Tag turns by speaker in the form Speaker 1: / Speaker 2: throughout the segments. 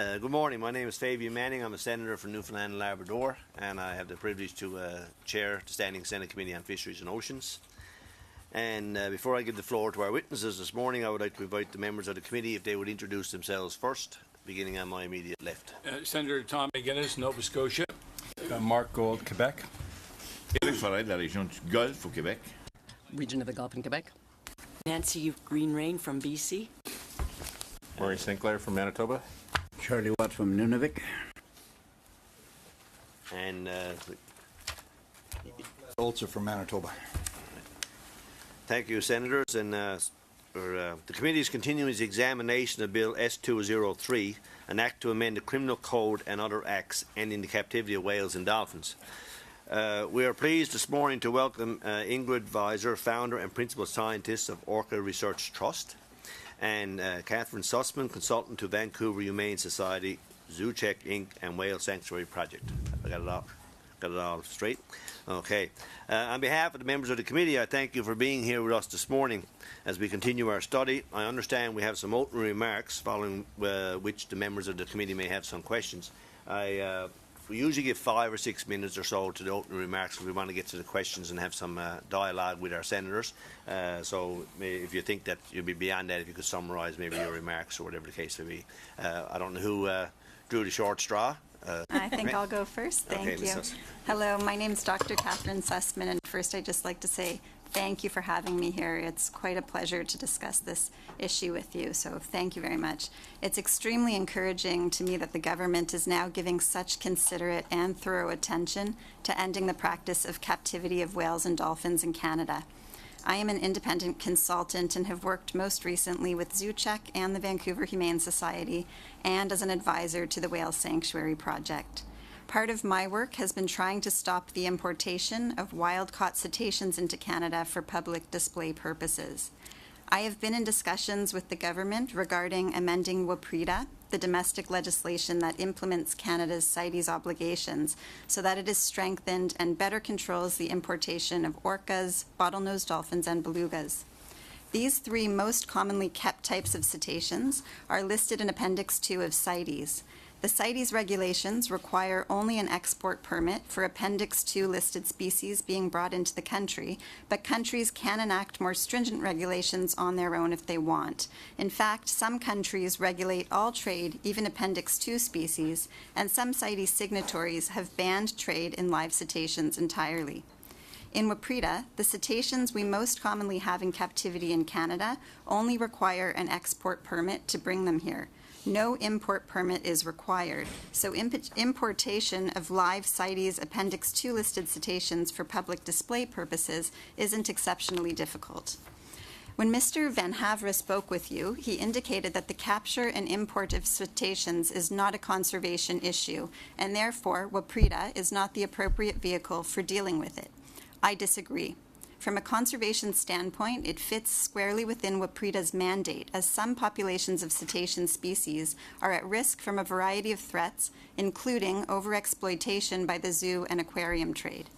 Speaker 1: Good morning. My name is Fabian Manning. I'm a Senator for Newfoundland and Labrador, and I have the privilege to chair the Standing Senate Committee on Fisheries and Oceans. And before I give the floor to our witnesses this morning, I would like to invite the members of the committee if they would introduce themselves first, beginning on my immediate left.
Speaker 2: Senator Tom McGuinness, Nova Scotia.
Speaker 3: Mark Gold, Quebec.
Speaker 4: Éric Forêt de la région du Golfe au Québec.
Speaker 5: Region of the Gulf in Quebec.
Speaker 6: Nancy Greenrain from BC.
Speaker 3: Murray Sinclair from Manitoba.
Speaker 7: Charlie Watt from Nunavik.
Speaker 1: And
Speaker 7: Olzer from Manitoba.
Speaker 1: thank you, Senators. And the committee is continuing its examination of Bill S203, an act to amend the Criminal Code and other acts ending the captivity of whales and dolphins. We are pleased this morning to welcome Ingrid Visser, founder and principal scientist of Orca Research Trust, and Kathryn Sussman, consultant to Vancouver Humane Society, Zoocheck Inc. and Whale Sanctuary Project. I got it all straight. Okay. On behalf of the members of the committee, I thank you for being here with us this morning as we continue our study. I understand we have some opening remarks following which the members of the committee may have some questions. We usually give 5 or 6 minutes or so to the opening remarks if we want to get to the questions and have some dialogue with our senators. So if you think that you'll be beyond that, if you could summarise maybe your remarks or whatever the case may be. I don't know who drew the short straw.
Speaker 8: I think I'll go first. Thank you. Hello, my name is Dr. Kathryn Sussman, and first I'd just like to say thank you for having me here. It's quite a pleasure to discuss this issue with you, so thank you very much. It's extremely encouraging to me that the government is now giving such considerate and thorough attention to ending the practice of captivity of whales and dolphins in Canada. I am an independent consultant and have worked most recently with Zoocheck and the Vancouver Humane Society and as an advisor to the Whale Sanctuary Project. Part of my work has been trying to stop the importation of wild-caught cetaceans into Canada for public display purposes. I have been in discussions with the government regarding amending WPRETA, the domestic legislation that implements Canada's CITES obligations, so that it is strengthened and better controls the importation of orcas, bottlenose dolphins, and belugas. These 3 most commonly kept types of cetaceans are listed in Appendix 2 of CITES. The CITES regulations require only an export permit for Appendix 2 listed species being brought into the country, but countries can enact more stringent regulations on their own if they want. In fact, some countries regulate all trade, even Appendix 2 species, and some CITES signatories have banned trade in live cetaceans entirely. In WPRETA, the cetaceans we most commonly have in captivity in Canada only require an export permit to bring them here. No import permit is required, so importation of live CITES Appendix 2 listed cetaceans for public display purposes isn't exceptionally difficult. When Mr. Van Havre spoke with you, he indicated that the capture and import of cetaceans is not a conservation issue, and therefore WPRETA is not the appropriate vehicle for dealing with it. I disagree. From a conservation standpoint, it fits squarely within WPRETA's mandate, as some populations of cetacean species are at risk from a variety of threats, including overexploitation by the zoo and aquarium trade.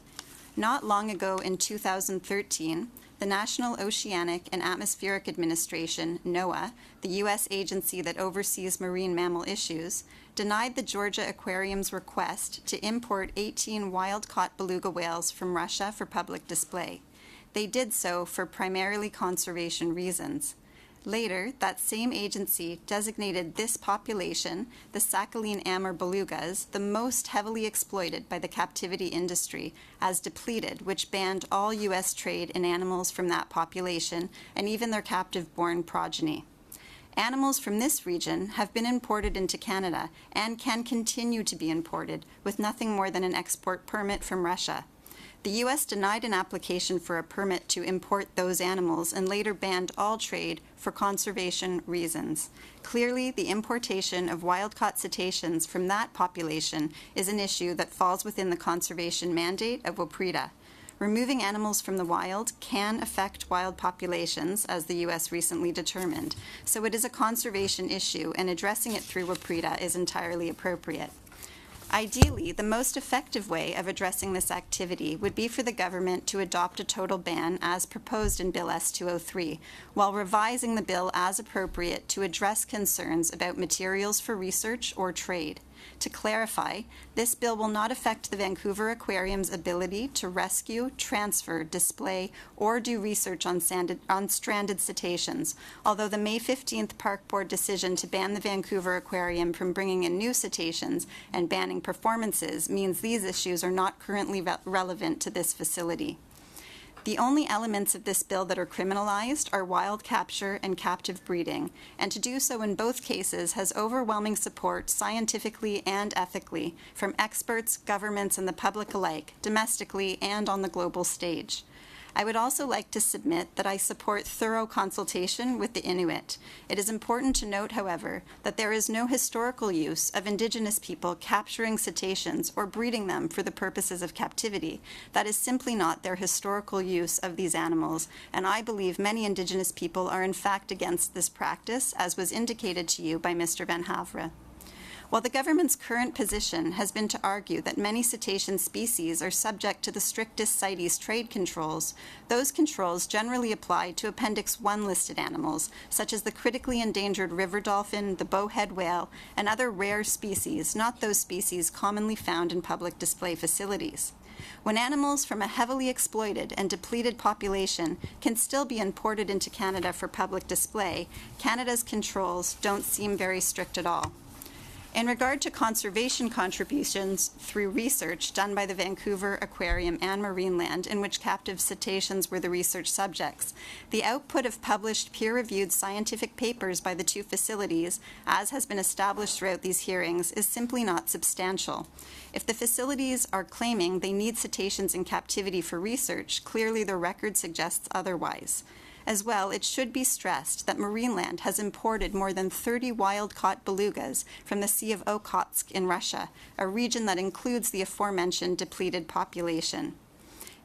Speaker 8: Not long ago in 2013, the National Oceanic and Atmospheric Administration, NOAA, the U.S. agency that oversees marine mammal issues, denied the Georgia Aquarium's request to import 18 wild-caught beluga whales from Russia for public display. They did so for primarily conservation reasons. Later, that same agency designated this population, the Sakhalin Amur belugas, the most heavily exploited by the captivity industry, as depleted, which banned all U.S. trade in animals from that population and even their captive-born progeny. Animals from this region have been imported into Canada and can continue to be imported with nothing more than an export permit from Russia. The U.S. denied an application for a permit to import those animals and later banned all trade for conservation reasons. Clearly, the importation of wild-caught cetaceans from that population is an issue that falls within the conservation mandate of WPRETA. Removing animals from the wild can affect wild populations, as the U.S. recently determined, so it is a conservation issue, and addressing it through WPRETA is entirely appropriate. Ideally, the most effective way of addressing this activity would be for the government to adopt a total ban as proposed in Bill S-203, while revising the bill as appropriate to address concerns about materials for research or trade. To clarify, this bill will not affect the Vancouver Aquarium's ability to rescue, transfer, display, or do research on stranded cetaceans, although the May 15th Park Board decision to ban the Vancouver Aquarium from bringing in new cetaceans and banning performances means these issues are not currently relevant to this facility. The only elements of this bill that are criminalized are wild capture and captive breeding, and to do so in both cases has overwhelming support scientifically and ethically from experts, governments, and the public alike, domestically and on the global stage. I would also like to submit that I support thorough consultation with the Inuit. It is important to note, however, that there is no historical use of Indigenous people capturing cetaceans or breeding them for the purposes of captivity. That is simply not their historical use of these animals, and I believe many Indigenous people are in fact against this practice, as was indicated to you by Mr. Van Havre. While the government's current position has been to argue that many cetacean species are subject to the strictest CITES trade controls, those controls generally apply to Appendix 1 listed animals, such as the critically endangered river dolphin, the bowhead whale, and other rare species, not those species commonly found in public display facilities. When animals from a heavily exploited and depleted population can still be imported into Canada for public display, Canada's controls don't seem very strict at all. In regard to conservation contributions through research done by the Vancouver Aquarium and Marineland, in which captive cetaceans were the research subjects, the output of published peer-reviewed scientific papers by the two facilities, as has been established throughout these hearings, is simply not substantial. If the facilities are claiming they need cetaceans in captivity for research, clearly the record suggests otherwise. As well, it should be stressed that Marineland has imported more than 30 wild-caught belugas from the Sea of Okhotsk in Russia, a region that includes the aforementioned depleted population.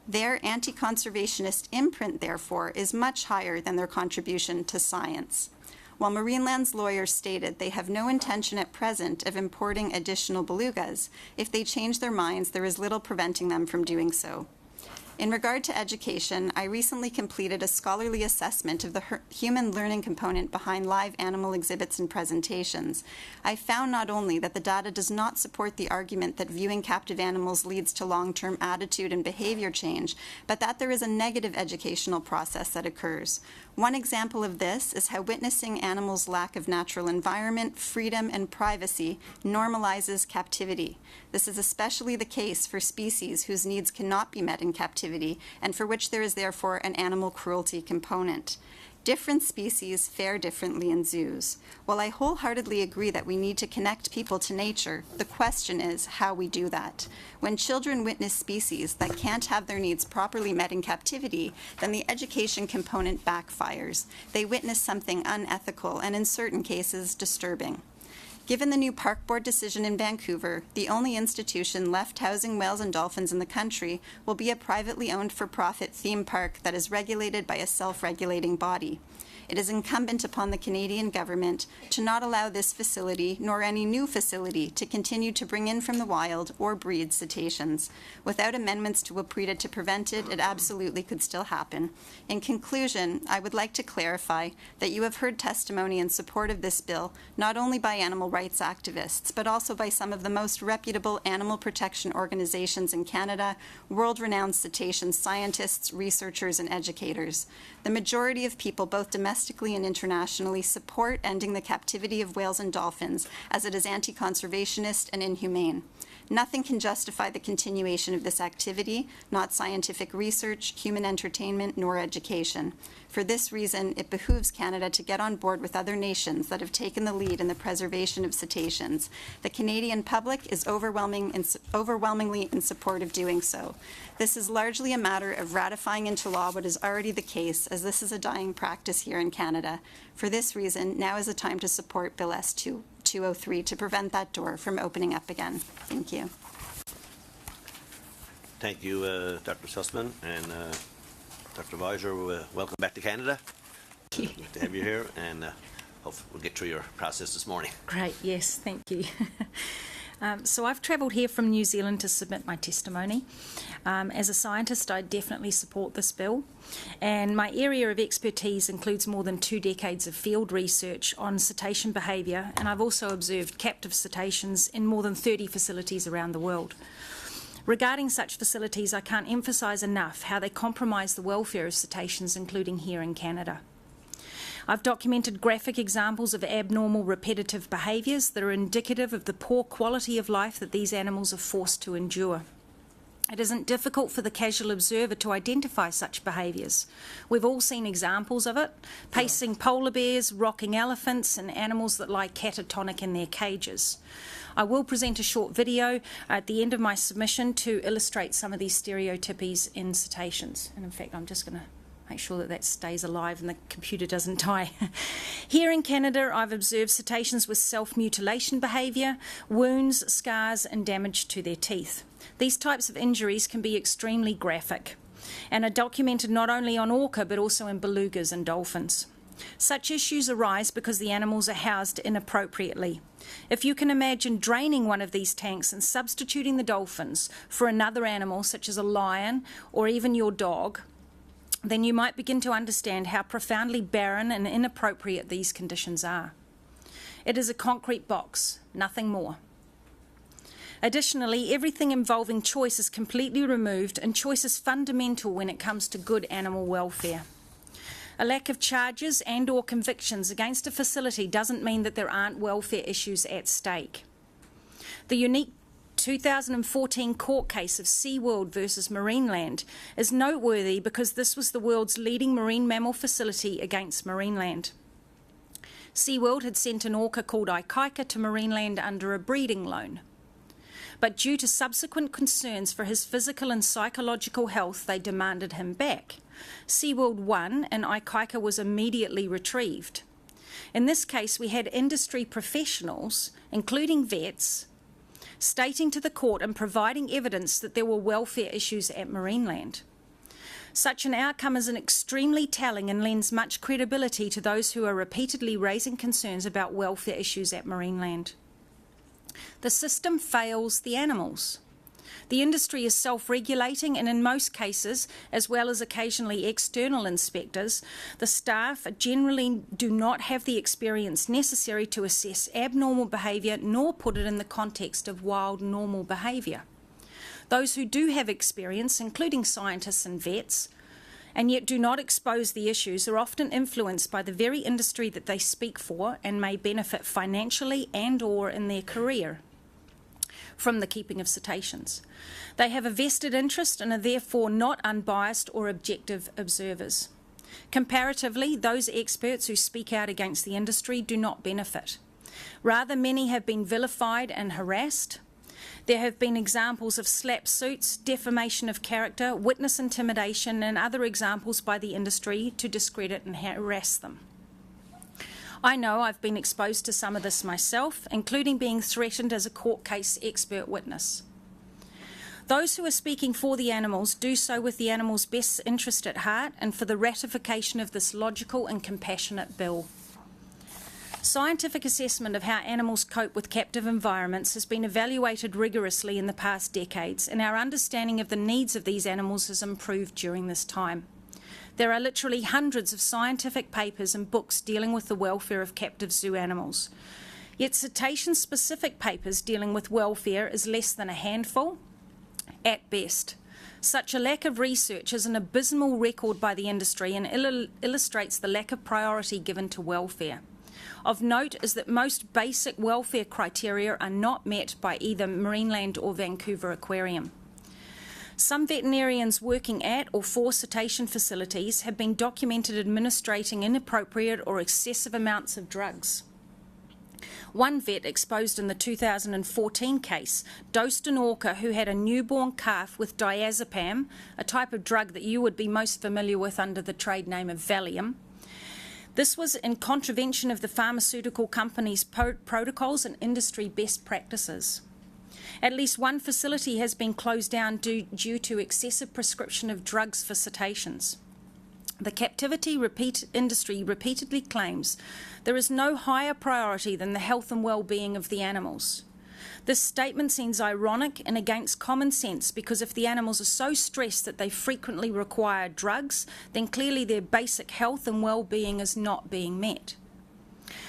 Speaker 8: Their anti-conservationist imprint, therefore, is much higher than their contribution to science. While Marineland's lawyers stated they have no intention at present of importing additional belugas, if they change their minds, there is little preventing them from doing so. In regard to education, I recently completed a scholarly assessment of the human learning component behind live animal exhibits and presentations. I found not only that the data does not support the argument that viewing captive animals leads to long-term attitude and behavior change, but that there is a negative educational process that occurs. One example of this is how witnessing animals' lack of natural environment, freedom, and privacy normalizes captivity. This is especially the case for species whose needs cannot be met in captivity and for which there is therefore an animal cruelty component. Different species fare differently in zoos. While I wholeheartedly agree that we need to connect people to nature, the question is how we do that. When children witness species that can't have their needs properly met in captivity, then the education component backfires. They witness something unethical and, in certain cases, disturbing. Given the new Park Board decision in Vancouver, the only institution left housing whales and dolphins in the country will be a privately owned for-profit theme park that is regulated by a self-regulating body. It is incumbent upon the Canadian government to not allow this facility, nor any new facility, to continue to bring in from the wild or breed cetaceans. Without amendments to WPRETA to prevent it, it absolutely could still happen. In conclusion, I would like to clarify that you have heard testimony in support of this bill, not only by animal rights activists, but also by some of the most reputable animal protection organizations in Canada, world-renowned cetacean scientists, researchers, and educators. The majority of people, both domestically and internationally, support ending the captivity of whales and dolphins, as it is anti-conservationist and inhumane. Nothing can justify the continuation of this activity, not scientific research, human entertainment, nor education. For this reason, it behooves Canada to get on board with other nations that have taken the lead in the preservation of cetaceans. The Canadian public is overwhelmingly in support of doing so. This is largely a matter of ratifying into law what is already the case, as this is a dying practice here in Canada. For this reason, now is the time to support Bill S-203 to prevent that door from opening up again. Thank you.
Speaker 1: Thank you, Dr. Sussman, and Dr. Visser, welcome back to Canada. Good to have you here, and hopefully we'll get through your process this morning.
Speaker 9: Great, yes, thank you. So I've travelled here from New Zealand to submit my testimony. As a scientist, I definitely support this bill, and my area of expertise includes more than 2 decades of field research on cetacean behaviour, and I've also observed captive cetaceans in more than 30 facilities around the world. Regarding such facilities, I can't emphasise enough how they compromise the welfare of cetaceans, including here in Canada. I've documented graphic examples of abnormal repetitive behaviours that are indicative of the poor quality of life that these animals are forced to endure. It isn't difficult for the casual observer to identify such behaviours. We've all seen examples of it: pacing polar bears, rocking elephants, and animals that lie catatonic in their cages. I will present a short video at the end of my submission to illustrate some of these stereotypies in cetaceans. And in fact, I'm just going to make sure that that stays alive and the computer doesn't die. Here in Canada, I've observed cetaceans with self-mutilation behaviour, wounds, scars, and damage to their teeth. These types of injuries can be extremely graphic and are documented not only on orca but also in belugas and dolphins. Such issues arise because the animals are housed inappropriately. If you can imagine draining one of these tanks and substituting the dolphins for another animal such as a lion or even your dog, then you might begin to understand how profoundly barren and inappropriate these conditions are. It is a concrete box, nothing more. Additionally, everything involving choice is completely removed, and choice is fundamental when it comes to good animal welfare. A lack of charges and/or convictions against a facility doesn't mean that there aren't welfare issues at stake. The unique 2014 court case of SeaWorld versus Marineland is noteworthy because this was the world's leading marine mammal facility against Marineland. SeaWorld had sent an orca called Ikaika to Marineland under a breeding loan. But due to subsequent concerns for his physical and psychological health, they demanded him back. SeaWorld won, and Ikaika was immediately retrieved. In this case, we had industry professionals, including vets, stating to the court and providing evidence that there were welfare issues at Marineland. Such an outcome is extremely telling and lends much credibility to those who are repeatedly raising concerns about welfare issues at Marineland. The system fails the animals. The industry is self-regulating, and in most cases, as well as occasionally external inspectors, the staff generally do not have the experience necessary to assess abnormal behaviour nor put it in the context of wild normal behaviour. Those who do have experience, including scientists and vets, and yet do not expose the issues, are often influenced by the very industry that they speak for and may benefit financially and/or in their career from the keeping of cetaceans. They have a vested interest and are therefore not unbiased or objective observers. Comparatively, those experts who speak out against the industry do not benefit. Rather, many have been vilified and harassed. There have been examples of slap suits, defamation of character, witness intimidation, and other examples by the industry to discredit and harass them. I know I've been exposed to some of this myself, including being threatened as a court case expert witness. Those who are speaking for the animals do so with the animals' best interest at heart and for the ratification of this logical and compassionate bill. Scientific assessment of how animals cope with captive environments has been evaluated rigorously in the past decades, and our understanding of the needs of these animals has improved during this time. There are literally hundreds of scientific papers and books dealing with the welfare of captive zoo animals. Yet cetacean-specific papers dealing with welfare is less than a handful, at best. Such a lack of research is an abysmal record by the industry and illustrates the lack of priority given to welfare. Of note is that most basic welfare criteria are not met by either Marineland or Vancouver Aquarium. Some veterinarians working at or for cetacean facilities have been documented administrating inappropriate or excessive amounts of drugs. One vet exposed in the 2014 case dosed an orca who had a newborn calf with diazepam, a type of drug that you would be most familiar with under the trade name of Valium. This was in contravention of the pharmaceutical company's protocols and industry best practices. At least one facility has been closed down due to excessive prescription of drugs for cetaceans. The captivity industry repeatedly claims there is no higher priority than the health and well-being of the animals. This statement seems ironic and against common sense because if the animals are so stressed that they frequently require drugs, then clearly their basic health and well-being is not being met.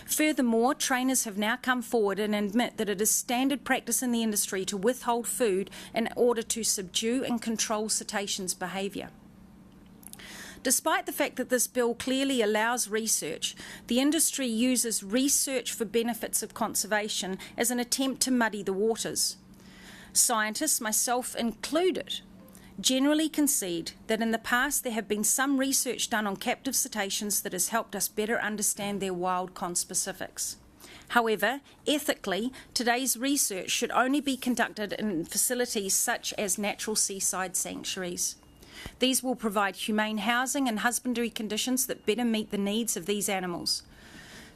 Speaker 9: Furthermore, trainers have now come forward and admit that it is standard practice in the industry to withhold food in order to subdue and control cetaceans' behaviour. Despite the fact that this bill clearly allows research, the industry uses research for benefits of conservation as an attempt to muddy the waters. Scientists, myself included, generally concede that in the past there have been some research done on captive cetaceans that has helped us better understand their wild conspecifics. However, ethically, today's research should only be conducted in facilities such as natural seaside sanctuaries. These will provide humane housing and husbandry conditions that better meet the needs of these animals.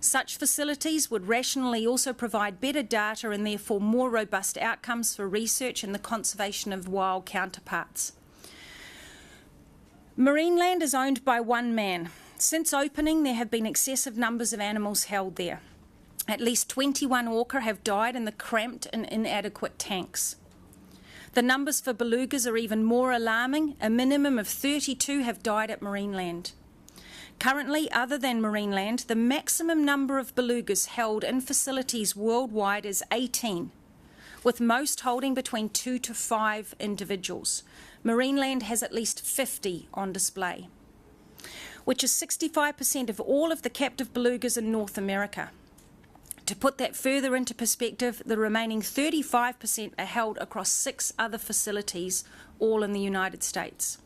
Speaker 9: Such facilities would rationally also provide better data and therefore more robust outcomes for research and the conservation of wild counterparts. Marine land is owned by one man. Since opening, there have been excessive numbers of animals held there. At least 21 orca have died in the cramped and inadequate tanks. The numbers for belugas are even more alarming. A minimum of 32 have died at Marineland. Currently, other than Marineland, the maximum number of belugas held in facilities worldwide is 18, with most holding between 2 to 5 individuals. Marineland has at least 50 on display, which is 65% of all of the captive belugas in North America. To put that further into perspective, the remaining 35% are held across 6 other facilities, all in the United States.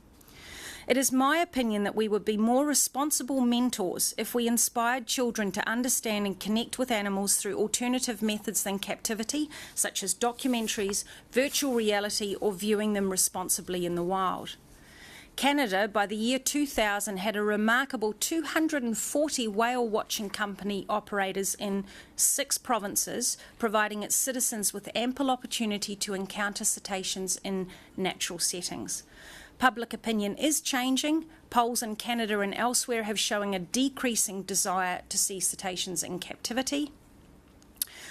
Speaker 9: It is my opinion that we would be more responsible mentors if we inspired children to understand and connect with animals through alternative methods than captivity, such as documentaries, virtual reality, or viewing them responsibly in the wild. Canada, by the year 2000, had a remarkable 240 whale-watching company operators in 6 provinces, providing its citizens with ample opportunity to encounter cetaceans in natural settings. Public opinion is changing. Polls in Canada and elsewhere have shown a decreasing desire to see cetaceans in captivity.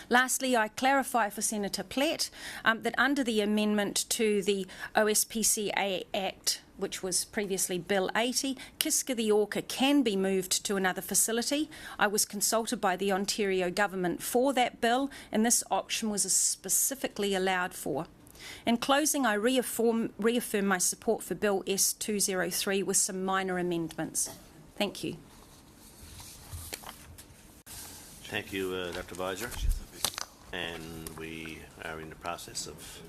Speaker 9: Lastly, I clarify for Senator Platt that under the amendment to the OSPCA Act, which was previously Bill 80, Kiska the orca can be moved to another facility. I was consulted by the Ontario government for that bill, and this option was specifically allowed for. In closing, I reaffirm my support for Bill S203 with some minor amendments. Thank you.
Speaker 1: Thank you, Dr. Visser. And we are in the process of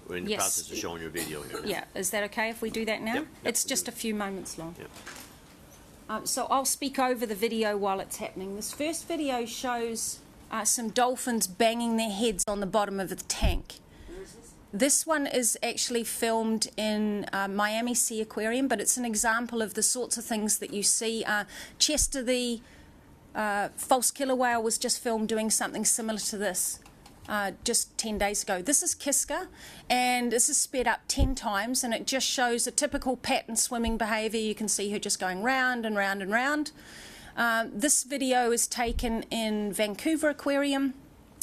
Speaker 1: process of showing your video here now.
Speaker 9: Yeah, is that okay if we do that now?
Speaker 1: Yep,
Speaker 9: It's just a few moments long.
Speaker 1: Yep.
Speaker 9: So I'll speak over the video while it's happening. This first video shows some dolphins banging their heads on the bottom of the tank. This one is actually filmed in Miami Sea Aquarium, but it's an example of the sorts of things that you see. Chester the false killer whale was just filmed doing something similar to this just 10 days ago. This is Kiska, and this is sped up 10 times, and it just shows a typical pattern swimming behaviour. You can see her just going round and round and round. This video is taken in Vancouver Aquarium.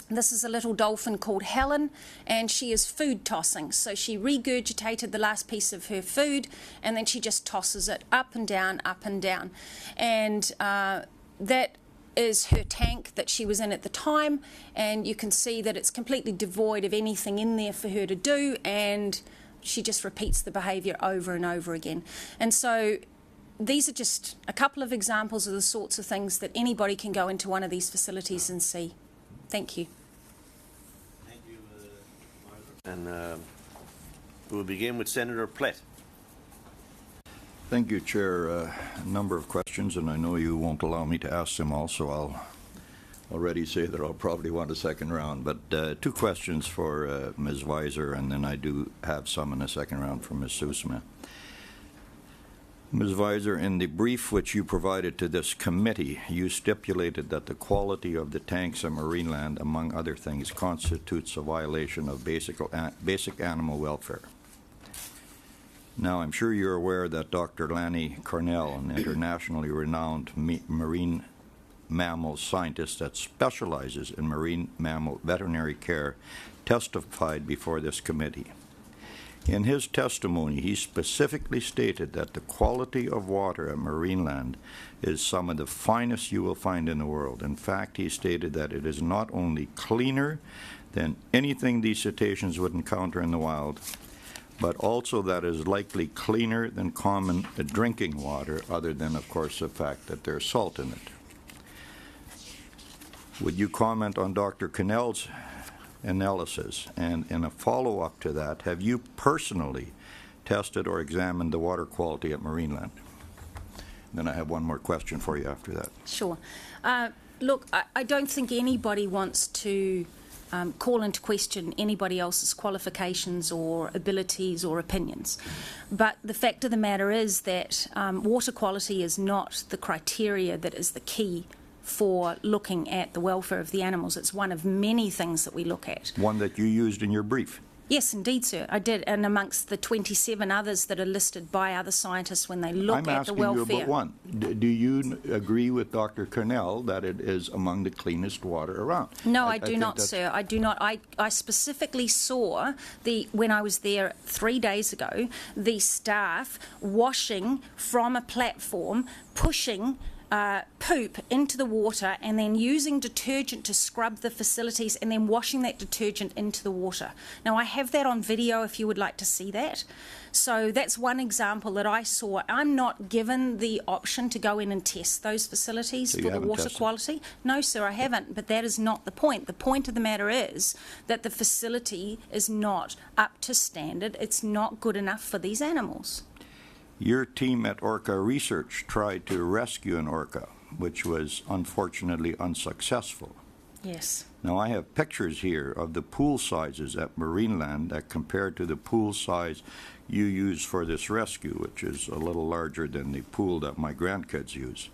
Speaker 9: This is a little dolphin called Helen, and she is food tossing. So she regurgitated the last piece of her food, and then she just tosses it up and down, up and down. And that is her tank that she was in at the time, and you can see that it's completely devoid of anything in there for her to do, and she just repeats the behaviour over and over again. And so these are just a couple of examples of the sorts of things that anybody can go into one of these facilities and see. Thank you.
Speaker 1: Thank you, Margaret. And we'll begin with Senator Platt.
Speaker 7: Thank you, Chair. A number of questions, and I know you won't allow me to ask them all, so I'll already say that I'll probably want a second round. But 2 questions for Ms. Visser, and then I do have some in a second round from Ms. Sussman. Ms. Visser, in the brief which you provided to this committee, you stipulated that the quality of the tanks at Marineland, among other things, constitutes a violation of basic animal welfare. Now, I'm sure you're aware that Dr. Lanny Cornell, an internationally renowned marine mammal scientist that specializes in marine mammal veterinary care, testified before this committee. In his testimony, he specifically stated that the quality of water at Marineland is some of the finest you will find in the world. In fact, he stated that it is not only cleaner than anything these cetaceans would encounter in the wild, but also that is likely cleaner than common drinking water, other than, of course, the fact that there's salt in it. Would you comment on Dr. Cannell's analysis? And in a follow-up to that, have you personally tested or examined the water quality at Marineland? Then I have one more question for you after that.
Speaker 9: Sure. Look, I don't think anybody wants to call into question anybody else's qualifications or abilities or opinions. But the fact of the matter is that water quality is not the criteria that is the key for looking at the welfare of the animals. It's one of many things that we look at.
Speaker 7: One that you used in your brief.
Speaker 9: Yes, indeed, sir. I did, and amongst the 27 others that are listed by other scientists when they look at the welfare.
Speaker 7: I'm asking you about one. Do you agree with Dr. Cannell that it is among the cleanest water around?
Speaker 9: No, I do not, sir. I do not. I specifically saw, when I was there 3 days ago, the staff washing from a platform, pushing poop into the water and then using detergent to scrub the facilities and then washing that detergent into the water. Now, I have that on video if you would like to see that. So that's one example that I saw. I'm not given the option to go in and test those facilities for the water quality. No, sir, I haven't, but that is not the point. The point of the matter is that the facility is not up to standard. It's not good enough for these animals.
Speaker 3: Your team at Orca Research tried to rescue an orca, which was unfortunately unsuccessful.
Speaker 9: Yes.
Speaker 3: Now, I have pictures here of the pool sizes at Marineland that compare to the pool size you use for this rescue, which is a little larger than the pool that my grandkids use.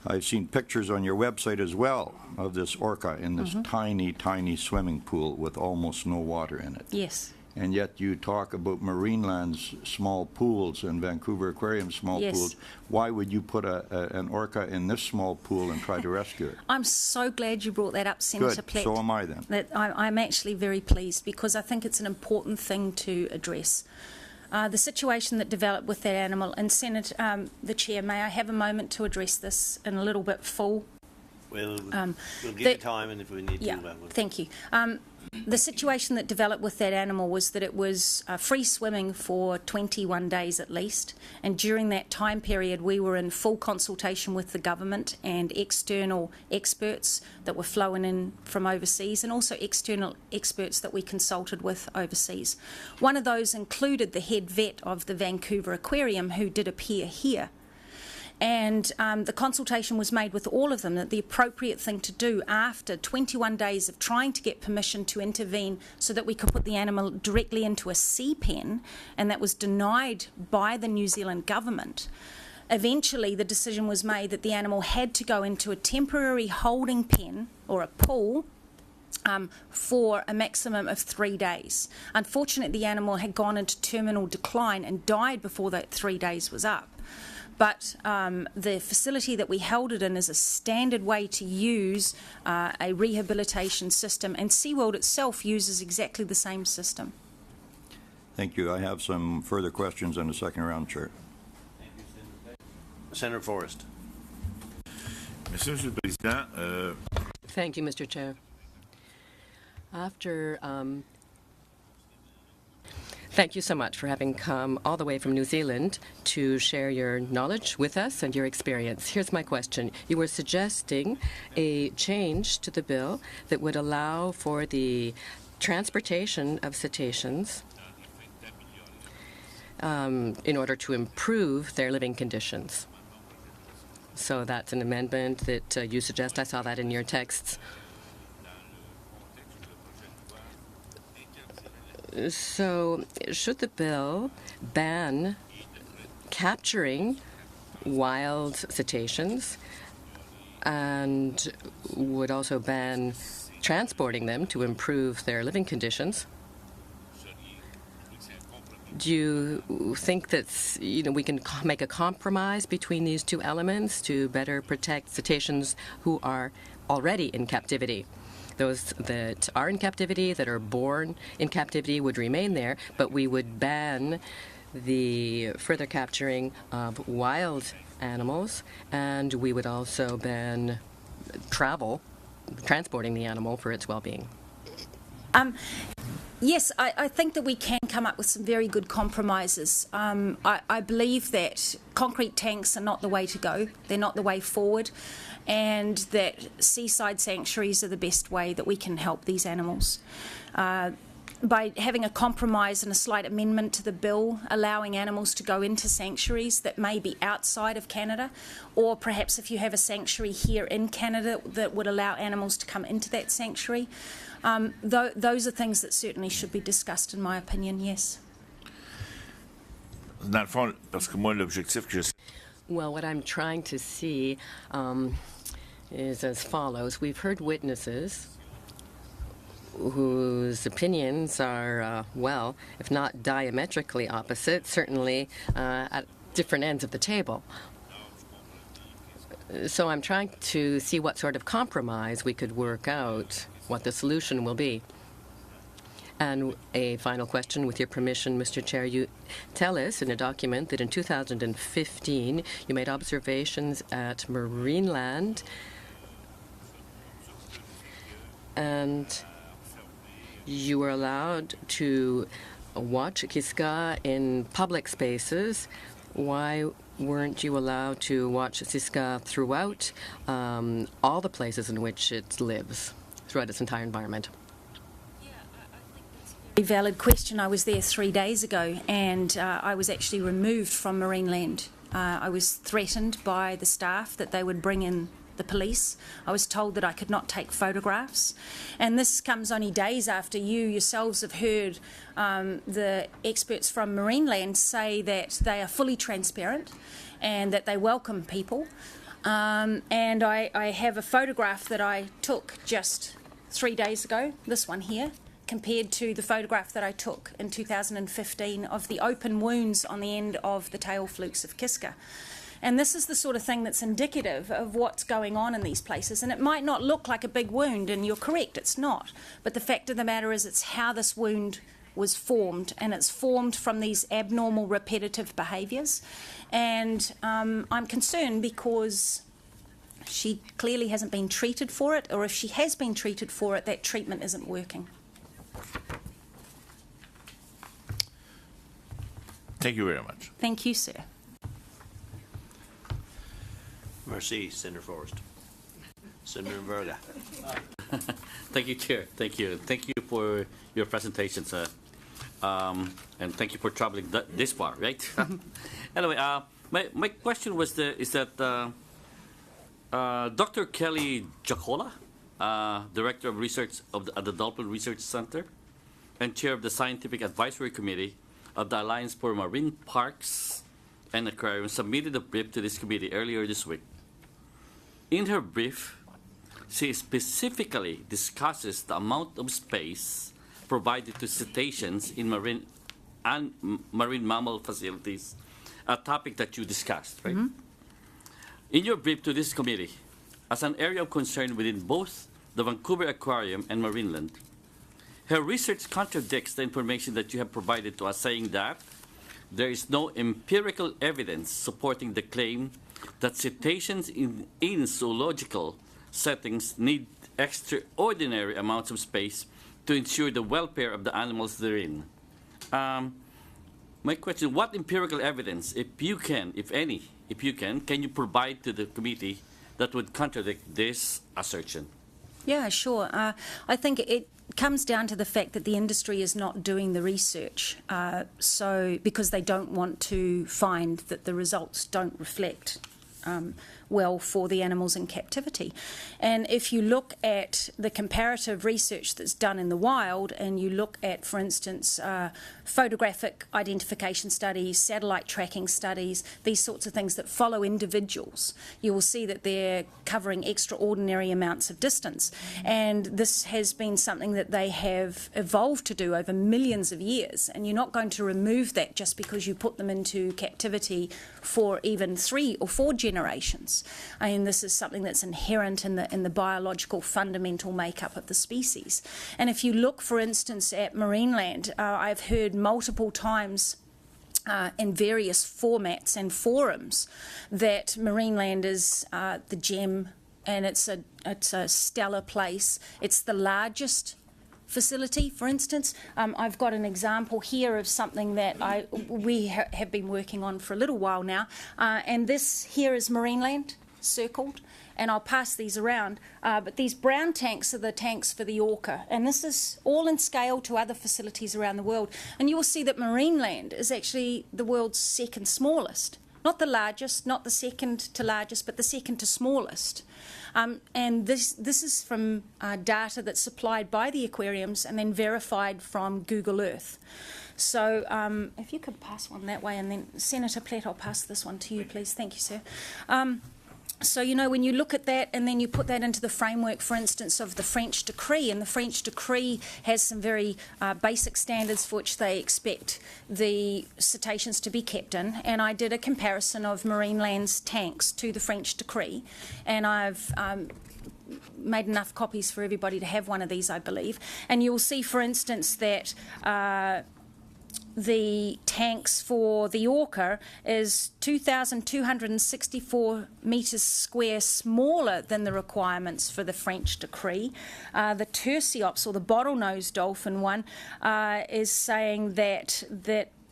Speaker 3: I've seen pictures on your website as well of this orca in this tiny, tiny swimming pool with almost no water in it.
Speaker 9: Yes.
Speaker 3: And yet you talk about Marineland's small pools and Vancouver Aquarium's small pools. Why would you put an orca in this small pool and try to rescue it?
Speaker 9: I'm so glad you brought that up, Senator Plett.
Speaker 3: Good, so am I then.
Speaker 9: I'm actually very pleased because I think it's an important thing to address. The situation that developed with that animal, and Senator, the Chair, may I have a moment to address this in a little bit full?
Speaker 1: We'll give you time, and if we need to...
Speaker 9: Thank you. The situation that developed with that animal was that it was free swimming for 21 days at least, and during that time period we were in full consultation with the government and external experts that were flowing in from overseas, and also external experts that we consulted with overseas. One of those included the head vet of the Vancouver Aquarium, who did appear here. And the consultation was made with all of them that the appropriate thing to do after 21 days of trying to get permission to intervene so that we could put the animal directly into a sea pen, and that was denied by the New Zealand government. Eventually the decision was made that the animal had to go into a temporary holding pen or a pool for a maximum of 3 days. Unfortunately, the animal had gone into terminal decline and died before that 3 days was up. But the facility that we held it in is a standard way to use a rehabilitation system, and SeaWorld itself uses exactly the same system.
Speaker 3: Thank you. I have some further questions in the second round, Chair.
Speaker 1: Thank you, Senator Forrest.
Speaker 4: Monsieur le Président,
Speaker 6: Thank you, Mr. Chair. Thank you so much for having come all the way from New Zealand to share your knowledge with us and your experience. Here's my question. You were suggesting a change to the bill that would allow for the transportation of cetaceans in order to improve their living conditions. So that's an amendment that you suggest. I saw that in your texts. So, should the bill ban capturing wild cetaceans and would also ban transporting them to improve their living conditions? Do you think that we can make a compromise between these two elements to better protect cetaceans who are already in captivity? Those that are in captivity, that are born in captivity, would remain there, but we would ban the further capturing of wild animals, and we would also ban transporting the animal for its well-being.
Speaker 9: Yes, I think that we can come up with some very good compromises. I believe that concrete tanks are not the way to go. They're not the way forward, and that seaside sanctuaries are the best way that we can help these animals. By having a compromise and a slight amendment to the bill, allowing animals to go into sanctuaries that may be outside of Canada, or perhaps if you have a sanctuary here in Canada that would allow animals to come into that sanctuary, those are things that certainly should be discussed, in my opinion, yes.
Speaker 4: Dans le fond, parce que moi, l'objectif que je...
Speaker 6: Well, what I'm trying to see is as follows. We've heard witnesses whose opinions are, well, if not diametrically opposite, certainly at different ends of the table. So I'm trying to see what sort of compromise we could work out, what the solution will be. And a final question, with your permission, Mr. Chair. You tell us in a document that in 2015 you made observations at Marineland, and you were allowed to watch Kiska in public spaces. Why weren't you allowed to watch Kiska throughout all the places in which it lives, throughout its entire environment?
Speaker 9: A valid question. I was there 3 days ago, and I was actually removed from Marineland. I was threatened by the staff that they would bring in the police. I was told that I could not take photographs, and this comes only days after you yourselves have heard the experts from Marineland say that they are fully transparent and that they welcome people. And I have a photograph that I took just 3 days ago, this one here, compared to the photograph that I took in 2015 of the open wounds on the end of the tail flukes of Kiska. And this is the sort of thing that's indicative of what's going on in these places. And it might not look like a big wound, and you're correct, it's not. But the fact of the matter is it's how this wound was formed, and it's formed from these abnormal repetitive behaviours. And I'm concerned because she clearly hasn't been treated for it, or if she has been treated for it, that treatment isn't working.
Speaker 4: Thank you very much.
Speaker 9: Thank you, sir.
Speaker 1: Merci, Senator Forrest. Senator Verga.
Speaker 10: Thank you, Chair. Thank you. Thank you for your presentation, sir. And thank you for traveling this far, right? Anyway, my question was Dr. Kelly Jacola, Director of Research at the Dolphin Research Center and Chair of the Scientific Advisory Committee of the Alliance for Marine Parks and Aquariums, submitted a brief to this committee earlier this week. In her brief, she specifically discusses the amount of space provided to cetaceans in marine mammal facilities, a topic that you discussed, right? Mm-hmm. In your brief to this committee, as an area of concern within both the Vancouver Aquarium and Marineland, her research contradicts the information that you have provided to us, saying that there is no empirical evidence supporting the claim that cetaceans in zoological settings need extraordinary amounts of space to ensure the welfare of the animals therein. My question, what empirical evidence, if you can you provide to the committee that would contradict this assertion?
Speaker 9: Yeah, sure. I think it comes down to the fact that the industry is not doing the research, because they don't want to find that the results don't reflect well for the animals in captivity. And if you look at the comparative research that's done in the wild, and you look at, for instance, photographic identification studies, satellite tracking studies, these sorts of things that follow individuals, you will see that they're covering extraordinary amounts of distance. And this has been something that they have evolved to do over millions of years, and you're not going to remove that just because you put them into captivity for even 3 or 4 generations. I mean, this is something that's inherent in the biological fundamental makeup of the species. And if you look, for instance, at Marineland, I've heard multiple times in various formats and forums that Marineland is the gem, and it's a stellar place. It's the largest facility, for instance. I've got an example here of something that we have been working on for a little while now, and this here is Marineland, circled, and I'll pass these around, but these brown tanks are the tanks for the orca, and this is all in scale to other facilities around the world, and you will see that Marineland is actually the world's second smallest. Not the largest, not the second to largest, but the second to smallest. And this is from data that's supplied by the aquariums and then verified from Google Earth. So if you could pass one that way, and then Senator Platt, I'll pass this one to you, please. Thank you, sir. So, you know, when you look at that and then you put that into the framework, for instance, of the French decree, and the French decree has some very basic standards for which they expect the cetaceans to be kept in, and I did a comparison of Marineland's tanks to the French decree, and I've made enough copies for everybody to have one of these, I believe, and you'll see, for instance, that the tanks for the orca is 2,264 metres square smaller than the requirements for the French decree. The Tursiops, or the bottlenose dolphin one, is saying that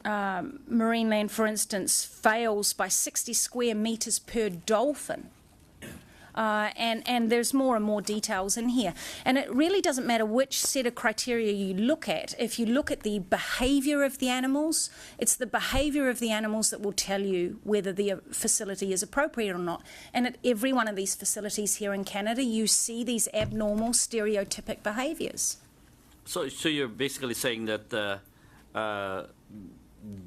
Speaker 9: Marineland, for instance, fails by 60 square metres per dolphin. And there's more and more details in here. And it really doesn't matter which set of criteria you look at. If you look at the behaviour of the animals, it's the behaviour of the animals that will tell you whether the facility is appropriate or not. And at every one of these facilities here in Canada, you see these abnormal stereotypic behaviours.
Speaker 10: So you're basically saying that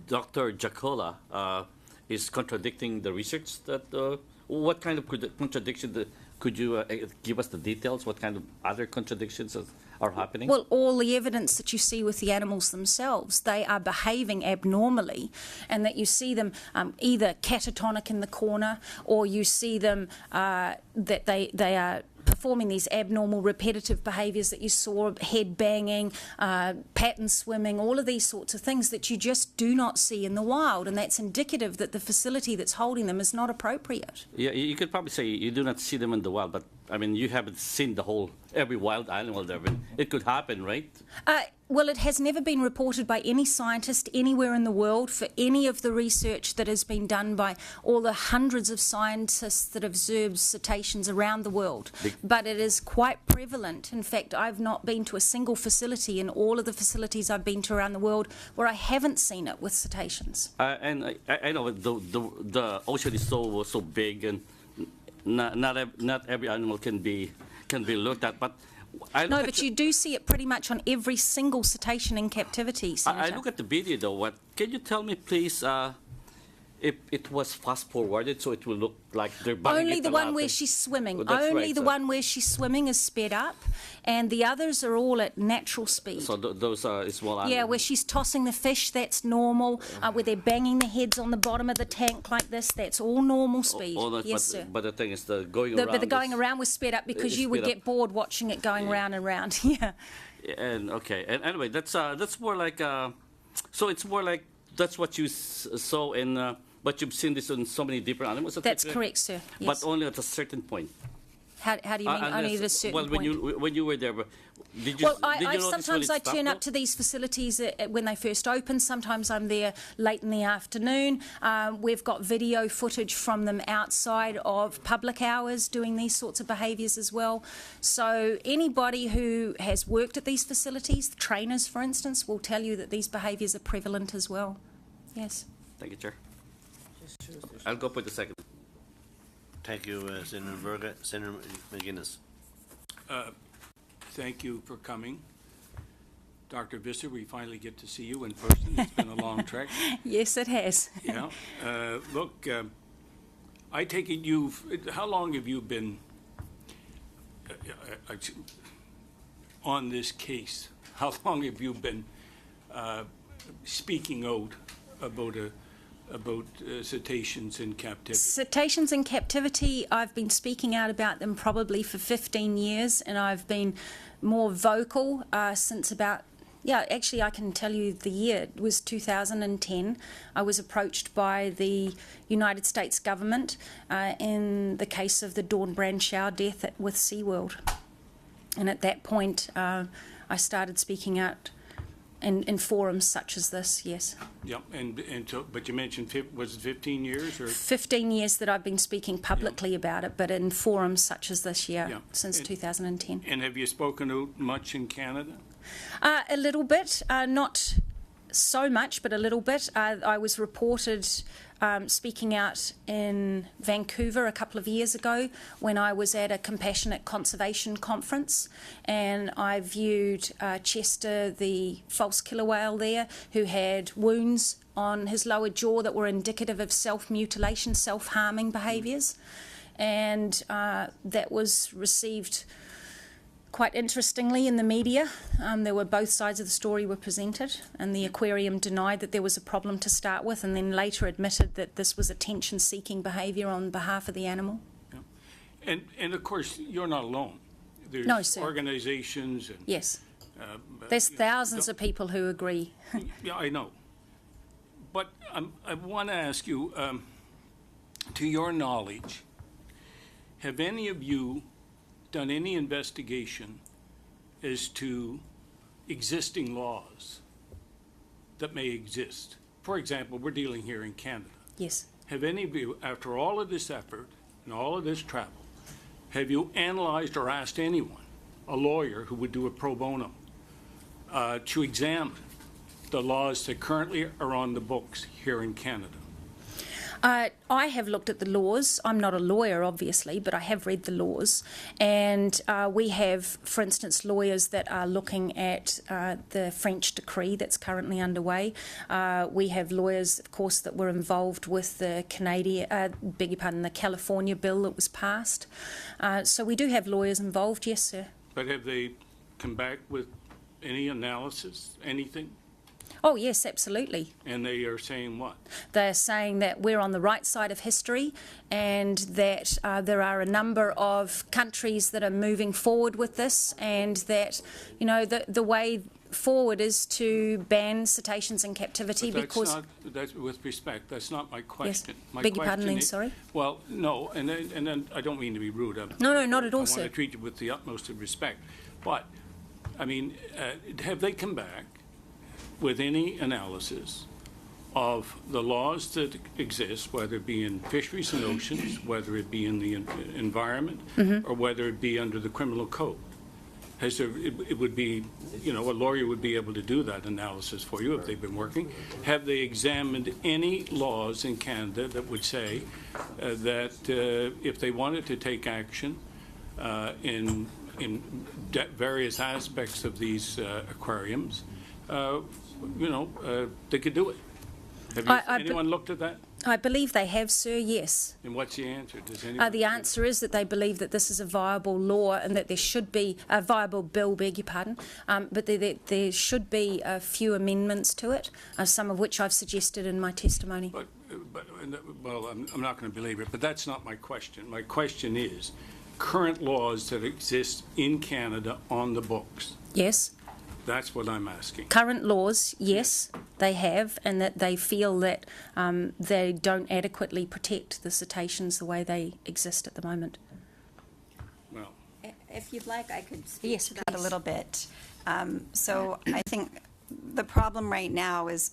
Speaker 10: Dr. Jacola is contradicting the research that... What kind of contradiction could you give us the details? What kind of other contradictions are happening?
Speaker 9: Well, all the evidence that you see with the animals themselves, they are behaving abnormally, and that you see them either catatonic in the corner, or you see them that they are performing these abnormal repetitive behaviours that you saw, head banging, pattern swimming, all of these sorts of things that you just do not see in the wild, and that's indicative that the facility that's holding them is not appropriate.
Speaker 10: Yeah, you could probably say you do not see them in the wild, but I mean, you haven't seen every wild animal there, but it could happen, right?
Speaker 9: Well, it has never been reported by any scientist anywhere in the world for any of the research that has been done by all the hundreds of scientists that have observed cetaceans around the world. But it is quite prevalent. In fact, I've not been to a single facility in all of the facilities I've been to around the world where I haven't seen it with cetaceans.
Speaker 10: And I know the ocean is so big, and not every animal can be looked at, but
Speaker 9: no, but you do see it pretty much on every single cetacean in captivity, Senator.
Speaker 10: I look at the video, though. Can you tell me, please, if it was fast-forwarded so it will look like they're banging
Speaker 9: Only
Speaker 10: it
Speaker 9: the
Speaker 10: a
Speaker 9: one
Speaker 10: lot?
Speaker 9: where she's swimming.
Speaker 10: Well,
Speaker 9: Only the one where she's swimming is sped up, and the others are all at natural speed.
Speaker 10: So those are small animals?
Speaker 9: Yeah, where she's tossing the fish, that's normal. Where they're banging the heads on the bottom of the tank like this, that's all normal speed. Yes, sir.
Speaker 10: But the thing is, going around...
Speaker 9: But the going around was sped up because you would get bored watching it going round and round. Yeah.
Speaker 10: And anyway, that's more like... so it's more like that's what you saw in... But you've seen this on so many different animals?
Speaker 9: That's correct, sir. Yes.
Speaker 10: But only at a certain point.
Speaker 9: How do you mean only at a certain point?
Speaker 10: Well, when you were there, did you
Speaker 9: sometimes I turn up to these facilities when they first open. Sometimes I'm there late in the afternoon. We've got video footage from them outside of public hours doing these sorts of behaviours as well. So anybody who has worked at these facilities, trainers for instance, will tell you that these behaviours are prevalent as well. Yes.
Speaker 10: Thank you, Chair. I'll go for the second.
Speaker 1: Thank you, Senator Verga. Senator McGuinness.
Speaker 2: Thank you for coming. Dr. Visser, we finally get to see you in person. It's been a long trek.
Speaker 9: Yes, it has.
Speaker 2: Yeah. Look, I take it how long have you been on this case? How long have you been speaking out about cetaceans in captivity?
Speaker 9: Cetaceans in captivity, I've been speaking out about them probably for 15 years, and I've been more vocal since about, actually I can tell you the year. It was 2010. I was approached by the United States government in the case of the Dawn Brandshaw death with SeaWorld. And at that point, I started speaking out in forums such as this, yes.
Speaker 2: Yeah, but you mentioned, was it 15 years? Or?
Speaker 9: 15 years that I've been speaking publicly about it, but in forums such as this year, since 2010.
Speaker 2: And have you spoken out much in Canada?
Speaker 9: A little bit, not so much, but a little bit. I was reported speaking out in Vancouver a couple of years ago when I was at a compassionate conservation conference, and I viewed Chester, the false killer whale there, who had wounds on his lower jaw that were indicative of self-mutilation, self-harming behaviours, and that was received quite interestingly in the media. There were both sides of the story were presented, and the aquarium denied that there was a problem to start with, and then later admitted that this was attention-seeking behaviour on behalf of the animal.
Speaker 2: Yeah. And of course, you're not alone. There's
Speaker 9: no, sir.
Speaker 2: Organizations. And,
Speaker 9: yes. There's thousands of people who agree.
Speaker 2: Yeah, I know. But I want to ask you, to your knowledge, have any of you done any investigation as to existing laws that may exist? For example, we're dealing here in Canada.
Speaker 9: Yes.
Speaker 2: Have any of you, after all of this effort and all of this travel, have you analyzed or asked anyone, a lawyer who would do a pro bono, to examine the laws that currently are on the books here in Canada?
Speaker 9: I have looked at the laws. I'm not a lawyer, obviously, but I have read the laws. And we have, for instance, lawyers that are looking at the French decree that's currently underway. We have lawyers, of course, that were involved with the the California bill that was passed. So we do have lawyers involved, yes, sir.
Speaker 2: But have they come back with any analysis, anything?
Speaker 9: Oh, yes, absolutely.
Speaker 2: And they are saying what?
Speaker 9: They're saying that we're on the right side of history, and that there are a number of countries that are moving forward with this, and that, you know, the way forward is to ban cetaceans in captivity.
Speaker 2: But
Speaker 9: because
Speaker 2: that's with respect, that's not my question.
Speaker 9: Yes.
Speaker 2: My
Speaker 9: Beg your pardon,
Speaker 2: question
Speaker 9: sorry?
Speaker 2: Well, no, and then I don't mean to be rude.
Speaker 9: No, not at all,
Speaker 2: sir. I want to treat you with the utmost of respect. But, I mean, have they come back with any analysis of the laws that exist, whether it be in fisheries and oceans, whether it be in the environment, or whether it be under the criminal code? It would be, you know, a lawyer would be able to do that analysis for you if they've been working. Have they examined any laws in Canada that would say that if they wanted to take action in various aspects of these aquariums, they could do it? Have anyone looked at that?
Speaker 9: I believe they have, sir, yes.
Speaker 2: And what's the answer? Does anyone?
Speaker 9: The answer is that they believe that this is a viable law, and that there should be a viable bill, beg your pardon, but there should be a few amendments to it, some of which I've suggested in my testimony.
Speaker 2: Well, I'm not going to belabor it, but that's not my question. My question is current laws that exist in Canada on the books.
Speaker 9: Yes.
Speaker 2: That's what I'm asking.
Speaker 9: Current laws, yes, they have, and that they feel that they don't adequately protect the cetaceans the way they exist at the moment.
Speaker 2: Well,
Speaker 8: if you'd like, I could speak to that
Speaker 9: please.
Speaker 8: a little bit. So I think the problem right now is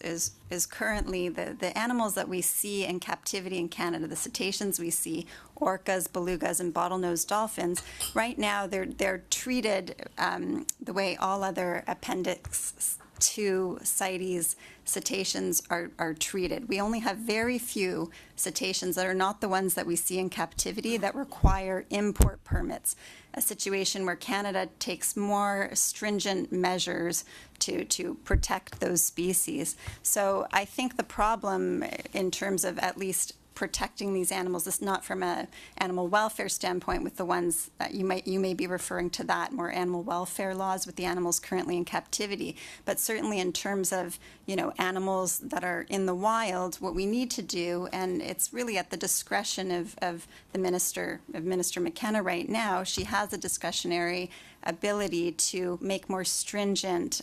Speaker 8: currently the animals that we see in captivity in Canada, the cetaceans we see, orcas, belugas, and bottlenose dolphins. Right now, they're treated the way all other appendix to CITES cetaceans are treated. We only have very few cetaceans that are not the ones that we see in captivity that require import permits, a situation where Canada takes more stringent measures to protect those species. So I think the problem in terms of at least protecting these animals is not from an animal welfare standpoint with the ones that you may be referring to, that more animal welfare laws with the animals currently in captivity, but certainly in terms of, you know, animals that are in the wild, what we need to do, and it's really at the discretion of Minister McKenna right now. She has a discretionary ability to make more stringent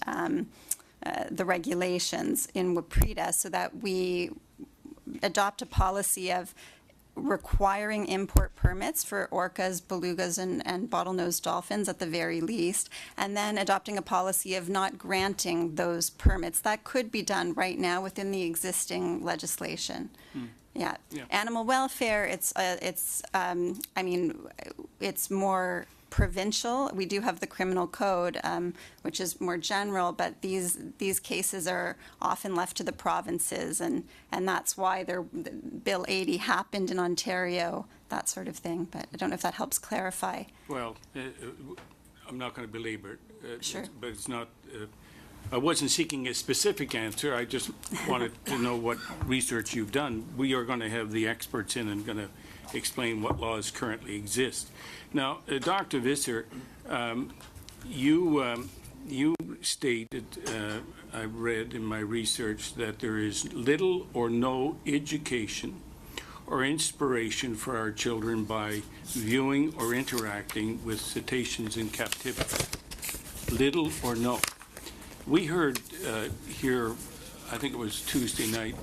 Speaker 8: the regulations in WPRETA so that we adopt a policy of requiring import permits for orcas, belugas, and bottlenose dolphins at the very least, and then adopting a policy of not granting those permits. That could be done right now within the existing legislation. Yeah. Animal welfare, it's more provincial. We do have the criminal code, which is more general, but these cases are often left to the provinces, and that's why Bill 80 happened in Ontario, that sort of thing. But I don't know if that helps clarify.
Speaker 2: Well, I'm not going to belabor it,
Speaker 8: Sure.
Speaker 2: but it's not. I wasn't seeking a specific answer. I just wanted to know what research you've done. We are going to have the experts in and going to explain what laws currently exist. Now, Dr. Visser, you stated, I read in my research, that there is little or no education or inspiration for our children by viewing or interacting with cetaceans in captivity. Little or no. We heard here, I think it was Tuesday night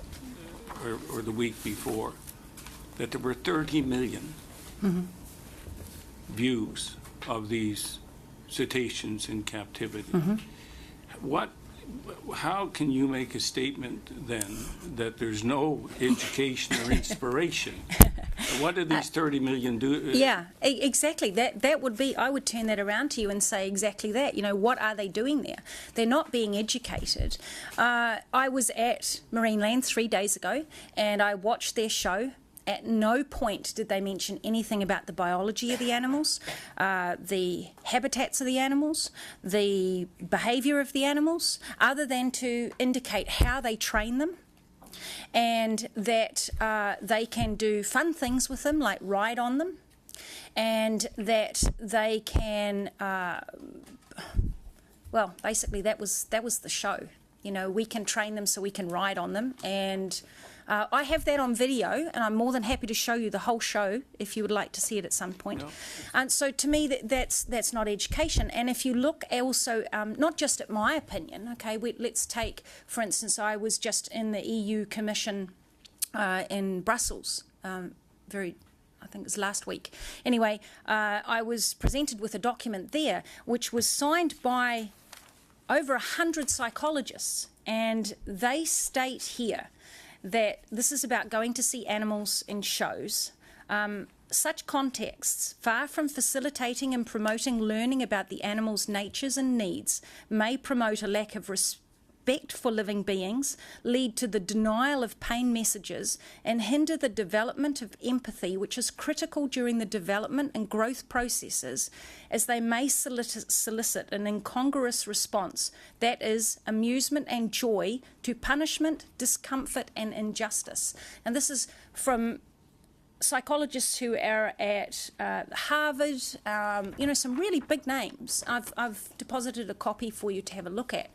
Speaker 2: or the week before, that there were 30 million views of these cetaceans in captivity. How can you make a statement then that there's no education or inspiration? What do these 30 million do?
Speaker 9: Yeah, exactly. That would be, I would turn that around to you and say exactly that. You know, what are they doing there? They're not being educated. I was at Marineland 3 days ago and I watched their show. At no point did they mention anything about the biology of the animals, the habitats of the animals, the behaviour of the animals, other than to indicate how they train them and that they can do fun things with them, like ride on them, and that they can, well, basically that was the show. You know, we can train them so we can ride on them, and I have that on video, and I'm more than happy to show you the whole show if you would like to see it at some point. No. And so to me, that's not education. And if you look also, not just at my opinion, okay, let's take, for instance, I was just in the EU Commission in Brussels, I think it was last week. Anyway, I was presented with a document there which was signed by over 100 psychologists, and they state here that this is about going to see animals in shows. Such contexts, far from facilitating and promoting learning about the animal's natures and needs, may promote a lack of respect for living beings, lead to the denial of pain messages, and hinder the development of empathy, which is critical during the development and growth processes, as they may solicit an incongruous response, that is, amusement and joy, to punishment, discomfort, and injustice. And this is from psychologists who are at Harvard, you know, some really big names. I've deposited a copy for you to have a look at.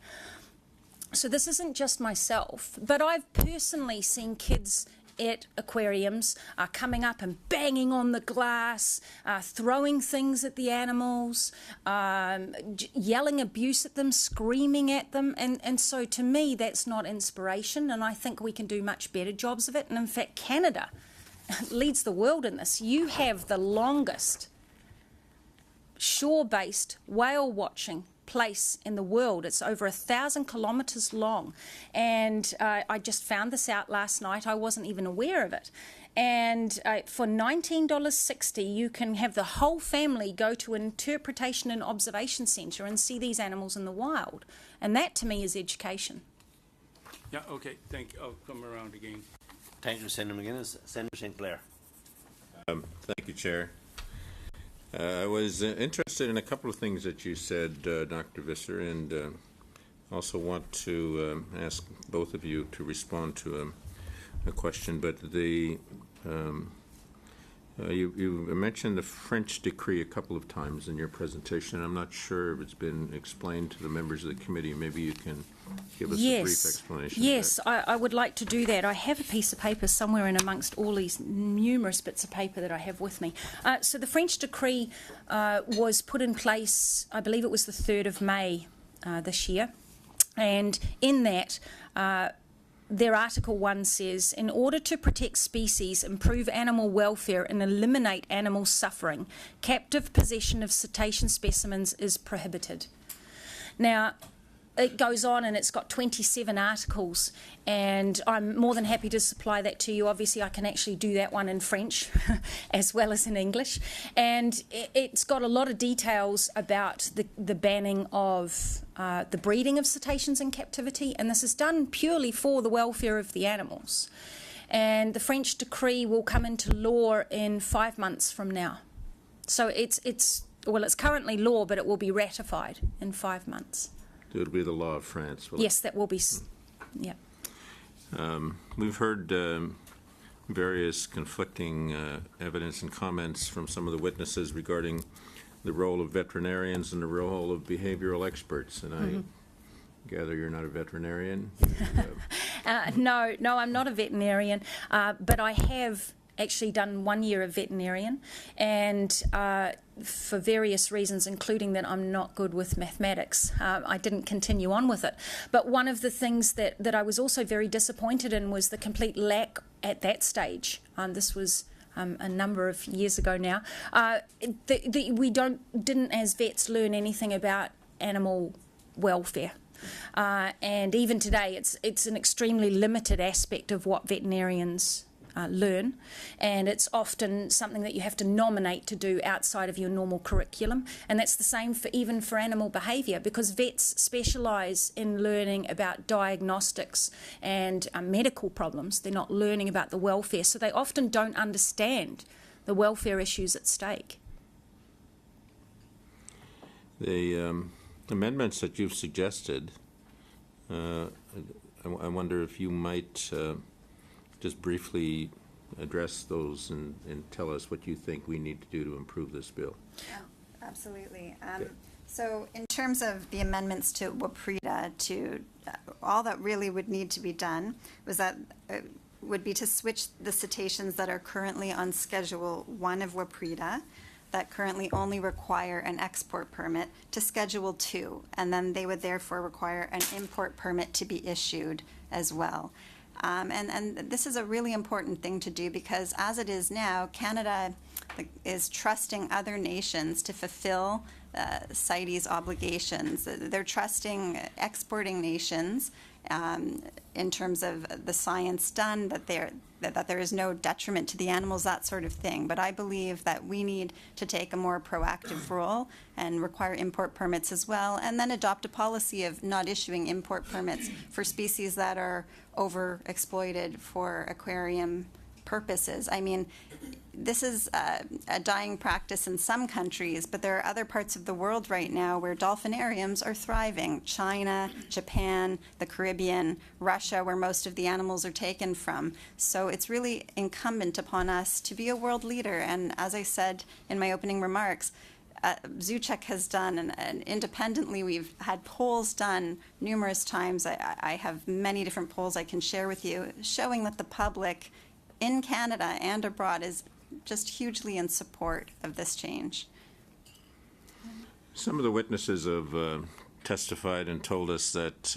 Speaker 9: So this isn't just myself, but I've personally seen kids at aquariums coming up and banging on the glass, throwing things at the animals, yelling abuse at them, screaming at them. And so to me, that's not inspiration, and I think we can do much better jobs of it. And in fact, Canada leads the world in this. You have the longest shore-based whale watching place in the world. It's over 1,000 kilometres long. And I just found this out last night. I wasn't even aware of it. And for $19.60, you can have the whole family go to an interpretation and observation centre and see these animals in the wild. And that, to me, is education.
Speaker 2: Yeah, okay, thank you. I'll come around again.
Speaker 1: Thank you, Senator McGuinness. Senator St. Clair.
Speaker 11: Thank you, Chair. I was interested in a couple of things that you said, Dr. Visser, and also want to ask both of you to respond to a question. But you mentioned the French decree a couple of times in your presentation. I'm not sure if it's been explained to the members of the committee. Maybe you can give us a brief explanation.
Speaker 9: Yes, I would like to do that. I have a piece of paper somewhere in amongst all these numerous bits of paper that I have with me. So the French decree was put in place, I believe it was the 3rd of May this year. And in that, their Article 1 says, in order to protect species, improve animal welfare and eliminate animal suffering, captive possession of cetacean specimens is prohibited. Now, it goes on and it's got 27 articles, and I'm more than happy to supply that to you. Obviously, I can actually do that one in French as well as in English. And it's got a lot of details about the banning of the breeding of cetaceans in captivity, and this is done purely for the welfare of the animals. And the French decree will come into law in 5 months from now. So it's currently law, but it will be ratified in 5 months.
Speaker 11: It will be the law of France.
Speaker 9: Yes, that will be, yeah.
Speaker 11: We've heard various conflicting evidence and comments from some of the witnesses regarding the role of veterinarians and the role of behavioral experts. And I gather you're not a veterinarian?
Speaker 9: No, I'm not a veterinarian, but I have actually done 1 year of veterinarian, and for various reasons, including that I'm not good with mathematics, I didn't continue on with it. But one of the things that I was also very disappointed in was the complete lack at that stage. This was a number of years ago now. We didn't as vets learn anything about animal welfare. And even today, it's an extremely limited aspect of what veterinarians learn, and it's often something that you have to nominate to do outside of your normal curriculum. And that's the same even for animal behaviour, because vets specialise in learning about diagnostics and medical problems. They're not learning about the welfare, so they often don't understand the welfare issues at stake.
Speaker 11: The amendments that you've suggested, I wonder if you might just briefly address those and tell us what you think we need to do to improve this bill.
Speaker 8: Yeah, absolutely. So in terms of the amendments to WPREDA, all that really would need to be done was that would be to switch the cetaceans that are currently on Schedule 1 of WPREDA, that currently only require an export permit, to Schedule 2, and then they would therefore require an import permit to be issued as well. And this is a really important thing to do, because as it is now, Canada is trusting other nations to fulfill CITES obligations. They're trusting exporting nations in terms of the science done, that there is no detriment to the animals, that sort of thing. But I believe that we need to take a more proactive role and require import permits as well, and then adopt a policy of not issuing import permits for species that are overexploited for aquarium purposes. I mean, this is a dying practice in some countries, but there are other parts of the world right now where dolphinariums are thriving. China, Japan, the Caribbean, Russia, where most of the animals are taken from. So it's really incumbent upon us to be a world leader. And as I said in my opening remarks, Zoocheck has done, and independently we've had polls done numerous times. I have many different polls I can share with you, showing that the public in Canada and abroad is just hugely in support of this change.
Speaker 11: Some of the witnesses have testified and told us that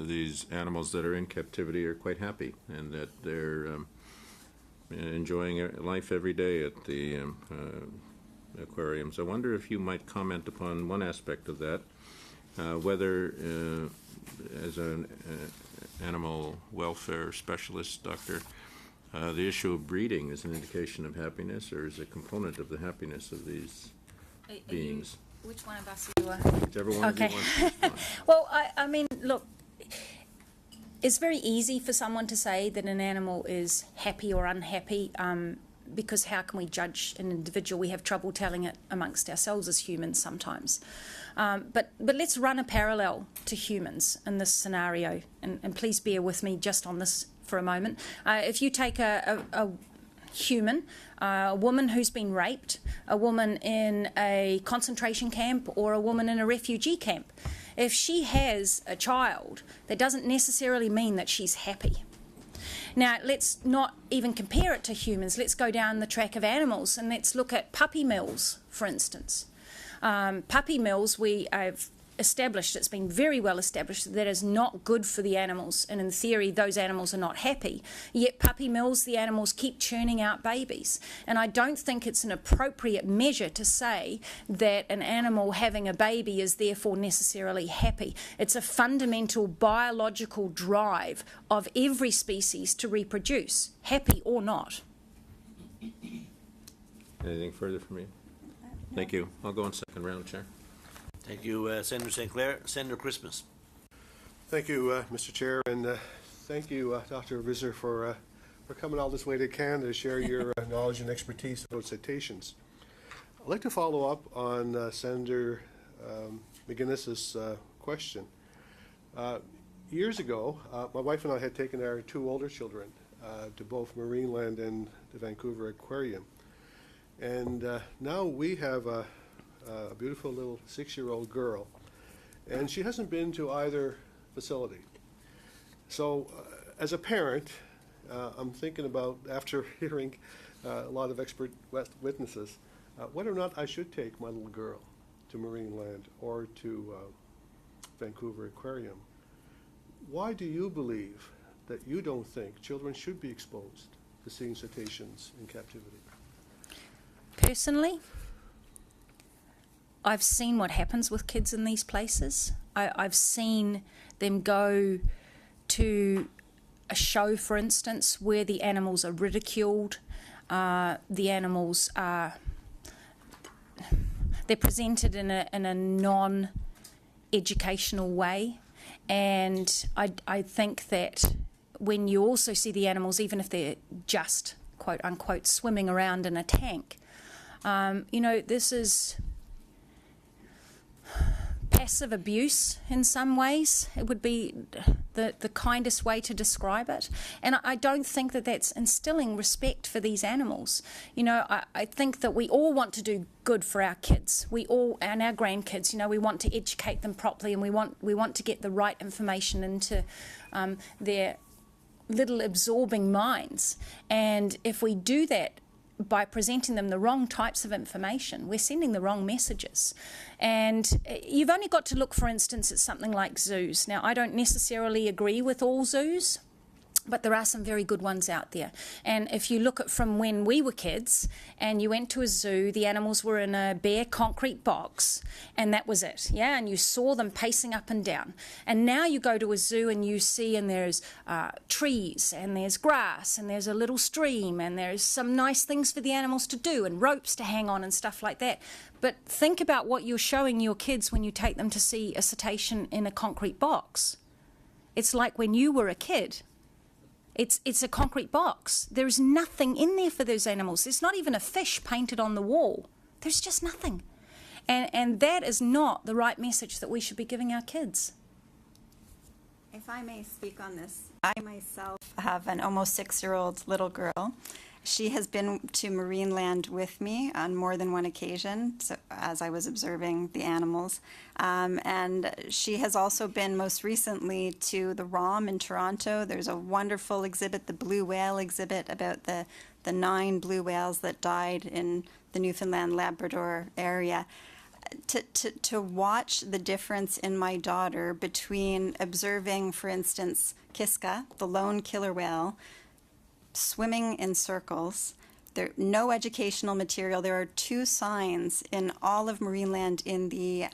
Speaker 11: these animals that are in captivity are quite happy, and that they're enjoying life every day at the aquariums. I wonder if you might comment upon one aspect of that, whether, as an animal welfare specialist, doctor, the issue of breeding is an indication of happiness, or is a component of the happiness of these beings.
Speaker 9: Which one of us are you?
Speaker 11: Whichever one of you wants to respond.
Speaker 9: Well, I mean, look, it's very easy for someone to say that an animal is happy or unhappy, because how can we judge an individual? We have trouble telling it amongst ourselves as humans sometimes. But let's run a parallel to humans in this scenario, and please bear with me just on this for a moment. If you take a human, a woman who's been raped, a woman in a concentration camp, or a woman in a refugee camp, if she has a child, that doesn't necessarily mean that she's happy. Now, let's not even compare it to humans. Let's go down the track of animals, and let's look at puppy mills, for instance. Puppy mills, we have established, it's been very well established, that is not good for the animals, and in theory those animals are not happy. Yet puppy mills, the animals keep churning out babies, and I don't think it's an appropriate measure to say that an animal having a baby is therefore necessarily happy. It's a fundamental biological drive of every species to reproduce, happy or not.
Speaker 11: Anything further from you? Thank you. I'll go on second round, Chair.
Speaker 1: Thank you, Senator St. Clair. Senator Christmas.
Speaker 12: Thank you, Mr. Chair, and thank you, Dr. Visser, for coming all this way to Canada to share your knowledge and expertise about cetaceans. I'd like to follow up on Senator McGuinness's question. Years ago, my wife and I had taken our two older children to both Marineland and the Vancouver Aquarium, and now we have a beautiful little 6-year-old girl, and she hasn't been to either facility. So as a parent, I'm thinking about, after hearing a lot of expert witnesses, whether or not I should take my little girl to Marineland or to Vancouver Aquarium. Why do you believe that you don't think children should be exposed to seeing cetaceans in captivity?
Speaker 9: Personally, I've seen what happens with kids in these places. I've seen them go to a show, for instance, where the animals are ridiculed. The animals are, they're presented in a non-educational way. And I think that when you also see the animals, even if they're just, quote unquote, swimming around in a tank, you know, this is passive abuse in some ways. It would be the kindest way to describe it. And I don't think that that's instilling respect for these animals. You know, I think that we all want to do good for our kids. We all, and our grandkids, you know, we want to educate them properly, and we want to get the right information into their little absorbing minds. And if we do that by presenting them the wrong types of information, we're sending the wrong messages. And you've only got to look, for instance, at something like zoos. Now, I don't necessarily agree with all zoos, but there are some very good ones out there. And if you look at from when we were kids and you went to a zoo, the animals were in a bare concrete box, and that was it, yeah? And you saw them pacing up and down. And now you go to a zoo and you see, and there's trees, and there's grass, and there's a little stream, and there's some nice things for the animals to do, and ropes to hang on and stuff like that. But think about what you're showing your kids when you take them to see a cetacean in a concrete box. It's like when you were a kid. It's a concrete box. There's nothing in there for those animals. There's not even a fish painted on the wall. There's just nothing. And that is not the right message that we should be giving our kids.
Speaker 8: If I may speak on this, I myself have an almost 6-year-old little girl. She has been to Marineland with me on more than one occasion, so, as I was observing the animals. And she has also been most recently to the ROM in Toronto. There's a wonderful exhibit, the blue whale exhibit, about the 9 blue whales that died in the Newfoundland Labrador area. To watch the difference in my daughter between observing, for instance, Kiska, the lone killer whale, swimming in circles, no educational material. There are 2 signs in all of Marineland in the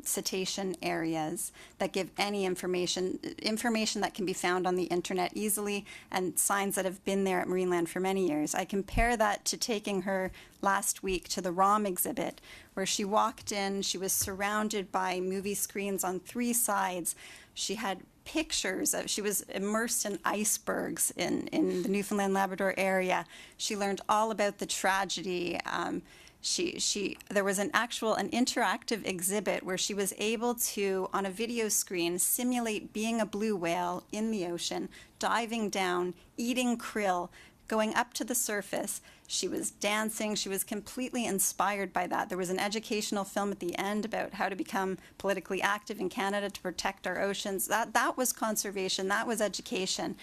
Speaker 8: cetacean areas that give any information that can be found on the internet easily, and signs that have been there at Marineland for many years. I compare that to taking her last week to the ROM exhibit, where she walked in, she was surrounded by movie screens on 3 sides. She had pictures of, she was immersed in icebergs in the Newfoundland Labrador area. She learned all about the tragedy. There was an interactive exhibit where she was able to, on a video screen, simulate being a blue whale in the ocean, diving down, eating krill, going up to the surface. She was dancing. She was completely inspired by that. There was an educational film at the end about how to become politically active in Canada to protect our oceans. That was conservation. That was education.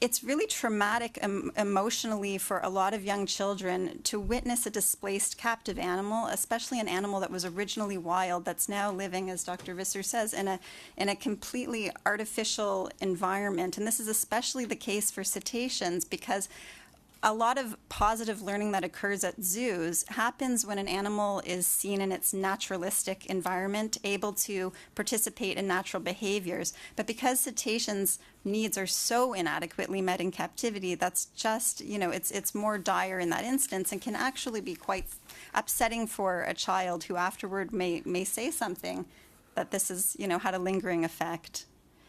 Speaker 8: It's really traumatic emotionally for a lot of young children to witness a displaced captive animal, especially an animal that was originally wild, that's now living, as Dr. Visser says, in a completely artificial environment. And this is especially the case for cetaceans, because a lot of positive learning that occurs at zoos happens when an animal is seen in its naturalistic environment, able to participate in natural behaviors. But because cetaceans' needs are so inadequately met in captivity, that's just, it's more dire in that instance, and can actually be quite upsetting for a child who afterward may say something that this is, had a lingering effect.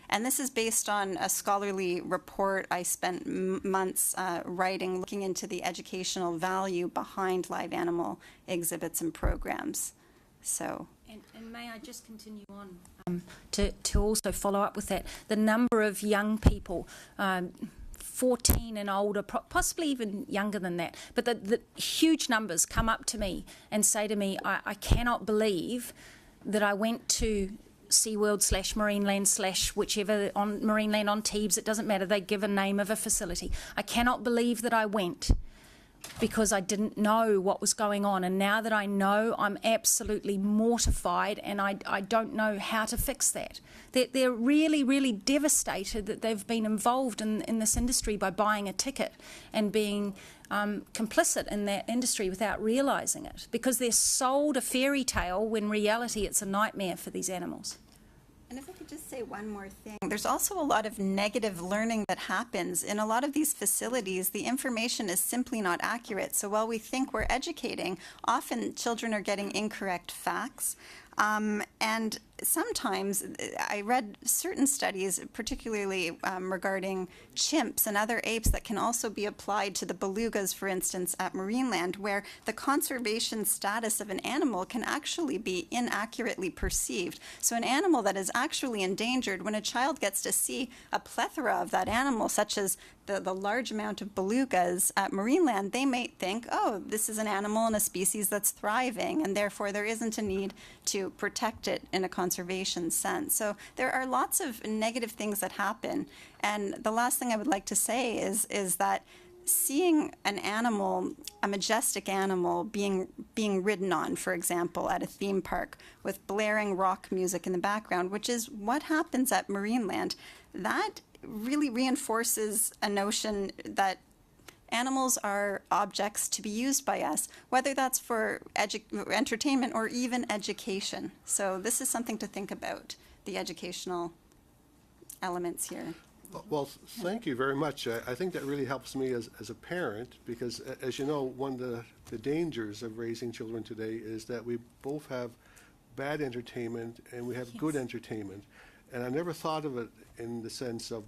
Speaker 8: And this is based on a scholarly report I spent months writing, looking into the educational value behind live animal exhibits and programs. So.
Speaker 9: And may I just continue on to also follow up with that? The number of young people, 14 and older, possibly even younger than that, but the huge numbers come up to me and say to me, I cannot believe that I went to SeaWorld / Marineland / whichever, on Marineland, on Teebs, it doesn't matter, they give a name of a facility. I cannot believe that I went because I didn't know what was going on, and now that I know, I'm absolutely mortified, and I don't know how to fix that. They're really, really devastated that they've been involved in this industry by buying a ticket and being complicit in that industry without realising it, because they're sold a fairy tale when reality it's a nightmare for these animals.
Speaker 8: And if I could just say one more thing, there's also a lot of negative learning that happens. In a lot of these facilities, the information is simply not accurate. So while we think we're educating, often children are getting incorrect facts. And sometimes I read certain studies, particularly regarding chimps and other apes, that can also be applied to the belugas, for instance, at Marineland, where the conservation status of an animal can actually be inaccurately perceived. So an animal that is actually endangered, when a child gets to see a plethora of that animal, such as the large amount of belugas at Marineland, they may think, oh, this is an animal in a species that's thriving, and therefore there isn't a need to protect it in a conservation sense. So there are lots of negative things that happen. And the last thing I would like to say is that seeing an animal, a majestic animal, being ridden on, for example, at a theme park with blaring rock music in the background, which is what happens at Marineland, that really reinforces a notion that animals are objects to be used by us, whether that's for entertainment or even education. So this is something to think about, the educational elements here.
Speaker 12: Well, thank you very much. I think that really helps me as a parent, because, as you know, one of the dangers of raising children today is that we both have bad entertainment and we have good entertainment. And I never thought of it in the sense of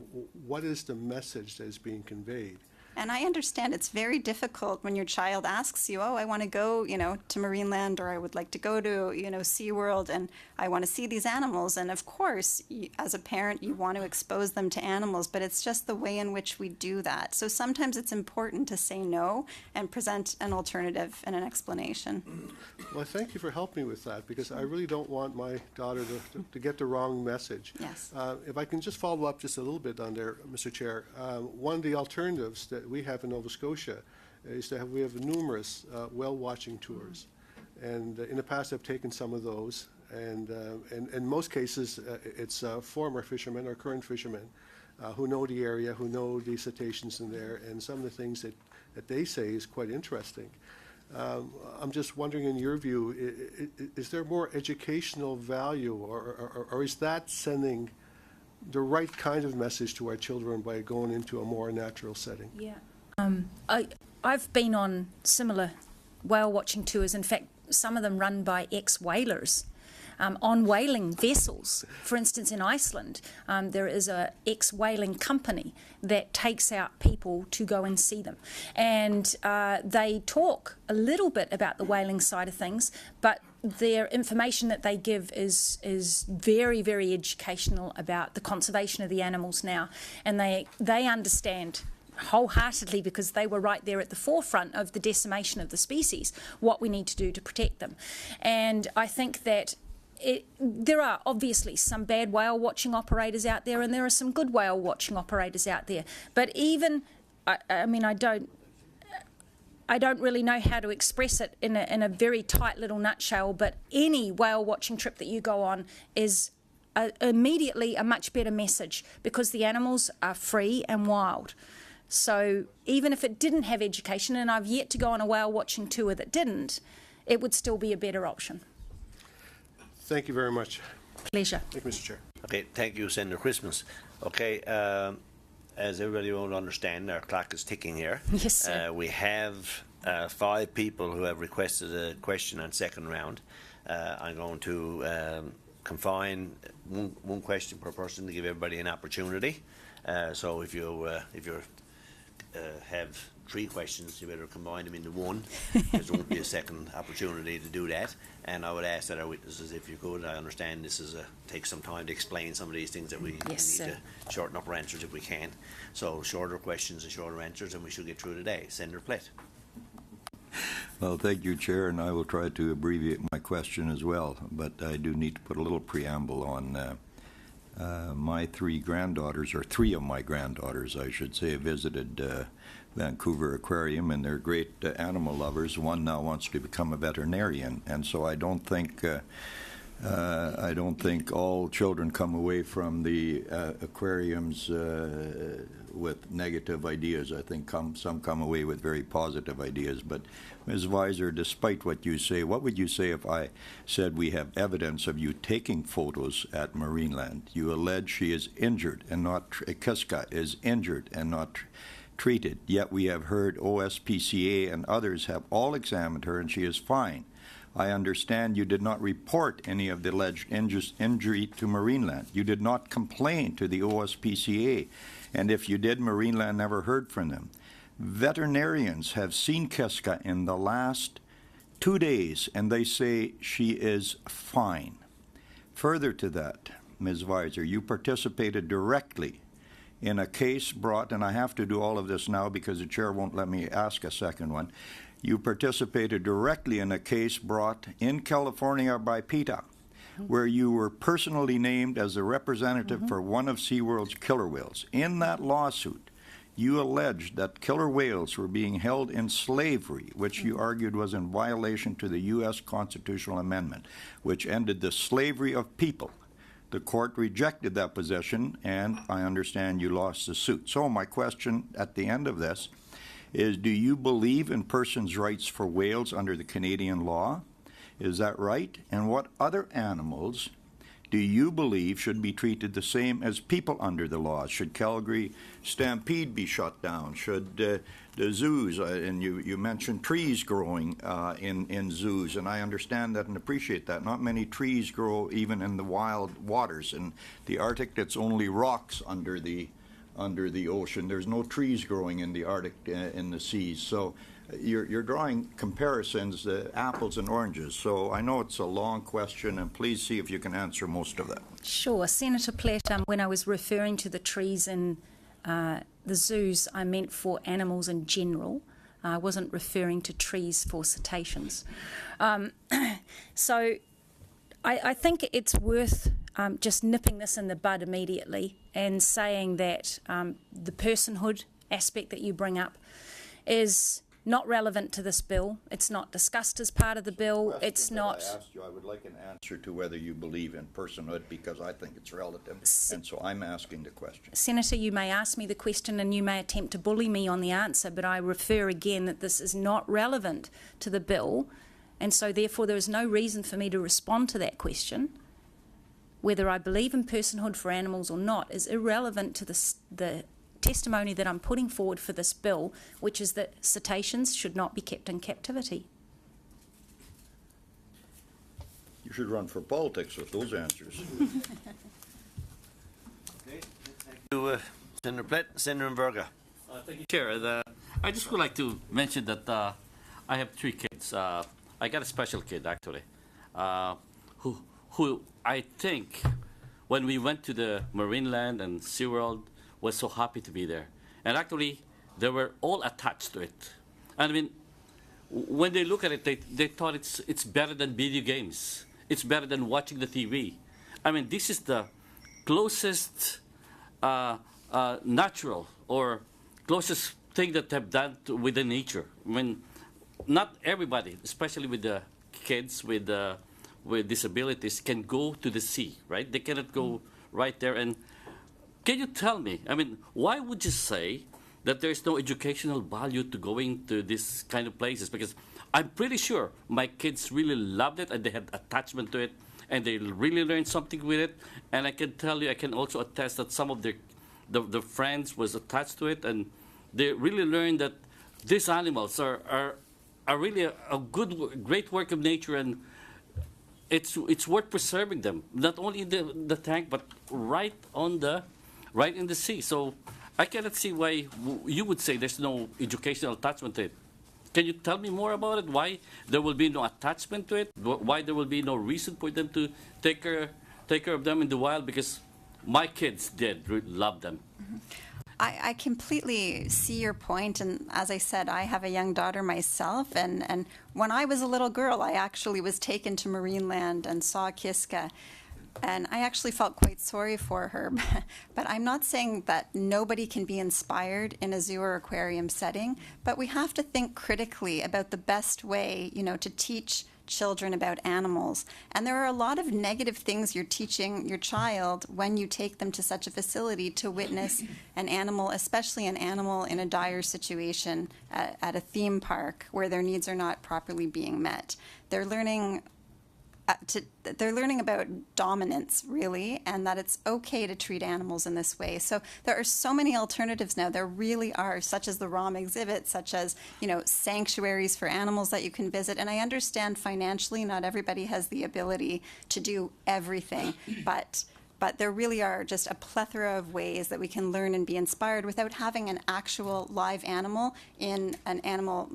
Speaker 12: what is the message that is being conveyed.
Speaker 8: And I understand it's very difficult when your child asks you, oh, I want to go, to Marineland, or I would like to go to, SeaWorld, and I want to see these animals. And of course, as a parent, you want to expose them to animals, but it's just the way in which we do that. So sometimes it's important to say no and present an alternative and an explanation.
Speaker 12: Well, thank you for helping me with that, because I really don't want my daughter to get the wrong message.
Speaker 8: Yes.
Speaker 12: If I can just follow up just a little bit on there, Mr. Chair, one of the alternatives that we have in Nova Scotia is to we have numerous whale watching tours, and in the past I've taken some of those, and in most cases it's former fishermen or current fishermen who know the area, who know the cetaceans in there, and some of the things that they say is quite interesting. I'm just wondering, in your view, is there more educational value, or is that sending the right kind of message to our children by going into a more natural setting?
Speaker 9: Yeah. I've been on similar whale watching tours, in fact, some of them run by ex-whalers. On whaling vessels. For instance, in Iceland, there is a ex-whaling company that takes out people to go and see them. And they talk a little bit about the whaling side of things, but their information that they give is very, very educational about the conservation of the animals now. And they understand wholeheartedly, because they were right there at the forefront of the decimation of the species, what we need to do to protect them. And I think that there are obviously some bad whale watching operators out there, and there are some good whale watching operators out there. But even, I don't really know how to express it in a very tight little nutshell, but any whale watching trip that you go on is immediately a much better message, because the animals are free and wild. So even if it didn't have education, and I've yet to go on a whale watching tour that didn't, it would still be a better option.
Speaker 12: Thank you very much.
Speaker 9: Pleasure.
Speaker 12: Thank you, Mr. Chair.
Speaker 1: Okay, thank you, Senator Christmas. Okay, as everybody will understand, our clock is ticking here.
Speaker 9: Yes, sir.
Speaker 1: We have 5 people who have requested a question on second round. I'm going to confine one question per person to give everybody an opportunity. So if you have 3 questions, you better combine them into one. There won't be a second opportunity to do that. And I would ask that our witnesses, if you could, I understand this is takes some time to explain some of these things that we need to shorten up our answers if we can. So shorter questions and shorter answers, and we should get through today. Senator Plitt.
Speaker 3: Well, thank you, Chair, and I will try to abbreviate my question as well, but I do need to put a little preamble on my 3 granddaughters, or 3 of my granddaughters, I should say, visited Vancouver Aquarium, and they're great animal lovers. One now wants to become a veterinarian, and so I don't think all children come away from the aquariums with negative ideas. I think some come away with very positive ideas. But Ms. Visser, despite what you say, what would you say if I said we have evidence of you taking photos at Marineland? You allege she is injured and not, Kiska is injured and not treated, yet we have heard OSPCA and others have all examined her and she is fine. I understand you did not report any of the alleged injury to Marineland. You did not complain to the OSPCA, and if you did, Marineland never heard from them. Veterinarians have seen Kiska in the last 2 days, and they say she is fine. Further to that, Ms. Visser, you participated directly in a case brought, and I have to do all of this now because the chair won't let me ask a second one. You participated directly in a case brought in California by PETA, where you were personally named as a representative for one of SeaWorld's killer whales. In that lawsuit, you alleged that killer whales were being held in slavery, which you argued was in violation to the U.S. constitutional amendment, which ended the slavery of people. The court rejected that position, and I understand you lost the suit. So my question at the end of this is, do you believe in persons' rights for whales under the Canadian law? Is that right? And what other animals do you believe should be treated the same as people under the law? Should Calgary Stampede be shut down? Should the zoos, and you mentioned trees growing in zoos, and I understand that and appreciate that. Not many trees grow even in the wild waters. In the Arctic, it's only rocks under the ocean. There's no trees growing in the Arctic in the seas. So you're drawing comparisons, apples and oranges. So I know it's a long question, and please see if you can answer most of that.
Speaker 9: Sure. Senator Platt, when I was referring to the trees in the zoos, I meant for animals in general. I wasn't referring to trees for cetaceans. So I think it's worth just nipping this in the bud immediately and saying that the personhood aspect that you bring up is not relevant to this bill. It's not discussed as part of the bill. It's not.
Speaker 3: I asked you, I would like an answer to whether you believe in personhood, because I think it's relative, and so I'm asking the question.
Speaker 9: Senator, you may ask me the question and you may attempt to bully me on the answer, but I refer again that this is not relevant to the bill, and so therefore there is no reason for me to respond to that question. Whether I believe in personhood for animals or not is irrelevant to the testimony that I'm putting forward for this bill, which is that cetaceans should not be kept in captivity.
Speaker 3: You should run for politics with those answers.
Speaker 1: Okay, thank you, Senator Plett. Senator Mberga.
Speaker 10: Thank you, Chair. I just would like to mention that I have 3 kids. I got a special kid, actually, who I think when we went to the Marineland and SeaWorld was so happy to be there. And actually, they were all attached to it. I mean, when they look at it, they thought it's better than video games. It's better than watching the TV. I mean, this is the closest natural or closest thing that they've done with the nature. I mean, not everybody, especially with the kids with disabilities, can go to the sea, right? They cannot go right there. And can you tell me, I mean, why would you say that there's no educational value to going to this kind of places? Because I'm pretty sure my kids really loved it and they had attachment to it and they really learned something with it. And I can tell you, I can also attest that some of the friends was attached to it, and they really learned that these animals are really a great work of nature, and it's worth preserving them, not only in the tank, but right in the sea. So I cannot see why you would say there's no educational attachment to it. Can you tell me more about it? Why there will be no attachment to it? Why there will be no reason for them to take care of them in the wild? Because my kids did love them.
Speaker 8: Mm-hmm. I completely see your point, and as I said, I have a young daughter myself, and when I was a little girl, I actually was taken to Marineland and saw Kiska, and I actually felt quite sorry for her. But I'm not saying that nobody can be inspired in a zoo or aquarium setting, but we have to think critically about the best way, to teach children about animals. And there are a lot of negative things you're teaching your child when you take them to such a facility to witness an animal, especially an animal in a dire situation at a theme park where their needs are not properly being met. They're learning about dominance, really, and that it's okay to treat animals in this way. So there are so many alternatives now. There really are, such as the ROM exhibit, such as, sanctuaries for animals that you can visit. And I understand financially not everybody has the ability to do everything, but there really are just a plethora of ways that we can learn and be inspired without having an actual live animal in an animal,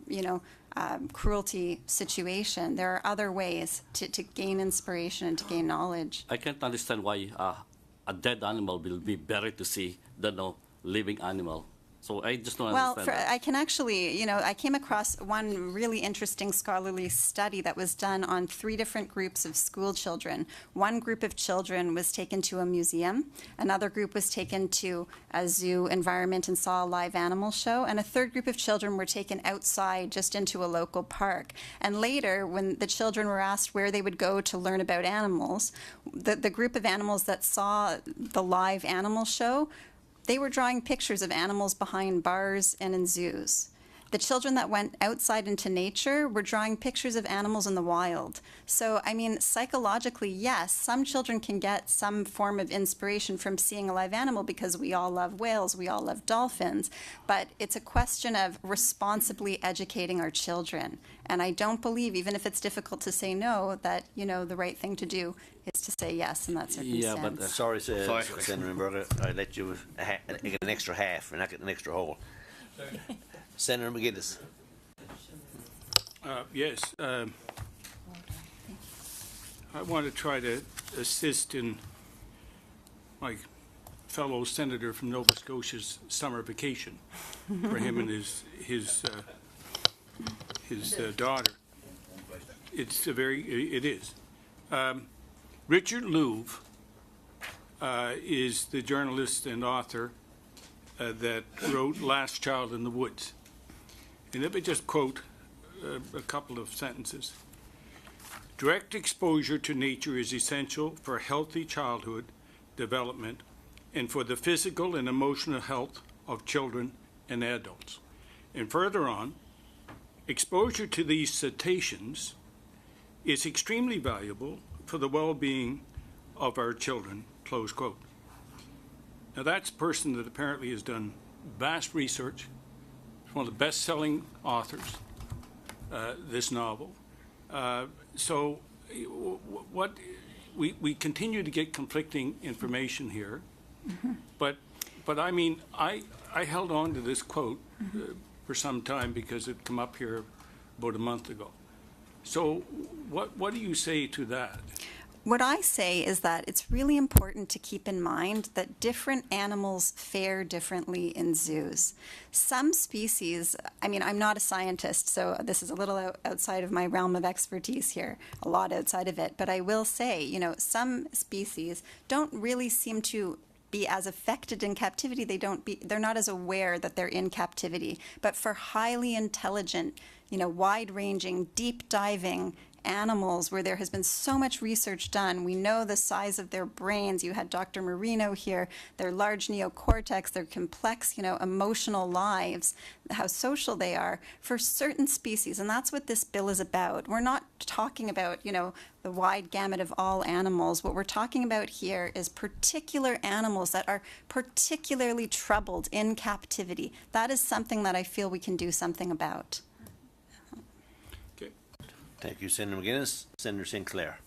Speaker 8: cruelty situation. There are other ways to gain inspiration and to gain knowledge.
Speaker 10: I can't understand why a dead animal will be better to see than a living animal. So I just don't understand that.
Speaker 8: I can actually, I came across one really interesting scholarly study that was done on 3 different groups of school children. One group of children was taken to a museum, another group was taken to a zoo environment and saw a live animal show, and a third group of children were taken outside just into a local park. And later, when the children were asked where they would go to learn about animals, the group of animals that saw the live animal show, they were drawing pictures of animals behind bars and in zoos. The children that went outside into nature were drawing pictures of animals in the wild. So, psychologically, yes, some children can get some form of inspiration from seeing a live animal because we all love whales, we all love dolphins, but it's a question of responsibly educating our children. And I don't believe, even if it's difficult to say no, that, the right thing to do is to say yes in that circumstance.
Speaker 1: Yeah, but sorry, Senator Mberga, I let you get an extra half and not get an extra whole. Senator McGuinness.
Speaker 2: Yes. I want to try to assist in my fellow senator from Nova Scotia's summer vacation for him and his daughter. It is. Richard Louv is the journalist and author that wrote Last Child in the Woods. And let me just quote a couple of sentences. Direct exposure to nature is essential for healthy childhood development and for the physical and emotional health of children and adults. And further on, exposure to these cetaceans is extremely valuable for the well-being of our children, close quote. Now that's a person that apparently has done vast research. He's one of the best-selling authors, this novel. So what we continue to get conflicting information here, but I mean, I held on to this quote for some time because it come up here about a month ago. So what do you say to that?
Speaker 8: What I say is that it's really important to keep in mind that different animals fare differently in zoos. Some species, I mean, I'm not a scientist, so this is a little outside of my realm of expertise here, a lot outside of it, but I will say, you know, some species don't really seem to be as affected in captivity. They're not as aware that they're in captivity. But for highly intelligent, you know, wide-ranging, deep-diving animals where there has been so much research done, we know the size of their brains. You had Dr. Marino here, their large neocortex, their complex, you know, emotional lives, how social they are for certain species. And that's what this bill is about. We're not talking about, you know, the wide gamut of all animals. What we're talking about here is particular animals that are particularly troubled in captivity. That is something that I feel we can do something about.
Speaker 1: Thank you, Senator McGuinness. Senator Sinclair.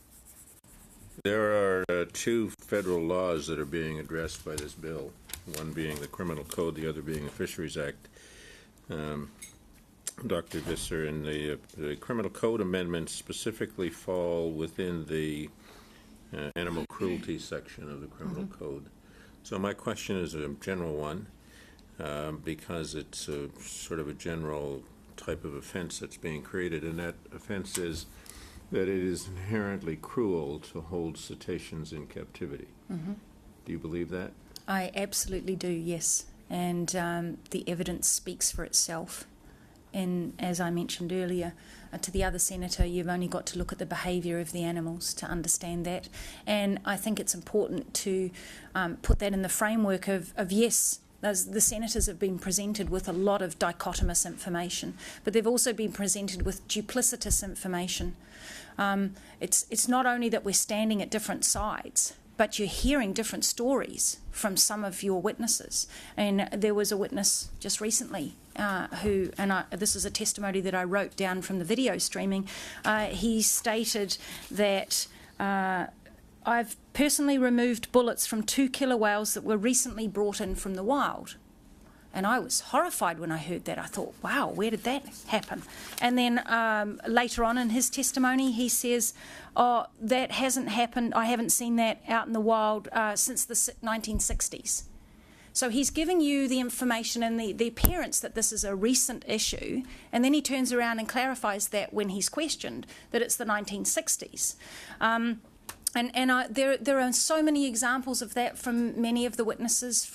Speaker 11: There are two federal laws that are being addressed by this bill, one being the Criminal Code, the other being the Fisheries Act. Dr. Visser, and the Criminal Code amendments specifically fall within the animal cruelty section of the Criminal Code. So my question is a general one, because it's a sort of a general type of offense that's being created, and that offense is that it is inherently cruel to hold cetaceans in captivity. Do you believe that?
Speaker 9: I absolutely do, yes. And the evidence speaks for itself. And as I mentioned earlier, to the other senator, you've only got to look at the behaviour of the animals to understand that. And I think it's important to put that in the framework of yes, the senators have been presented with a lot of dichotomous information, but they've also been presented with duplicitous information. It's not only that we're standing at different sides, but you're hearing different stories from some of your witnesses. And there was a witness just recently who, and this is a testimony that I wrote down from the video streaming, he stated that I've personally removed bullets from 2 killer whales that were recently brought in from the wild. And I was horrified when I heard that. I thought, wow, where did that happen? And then later on in his testimony, he says, oh, that hasn't happened. I haven't seen that out in the wild since the 1960s. So he's giving you the information and the appearance that this is a recent issue, and then he turns around and clarifies that when he's questioned, that it's the 1960s. There are so many examples of that from many of the witnesses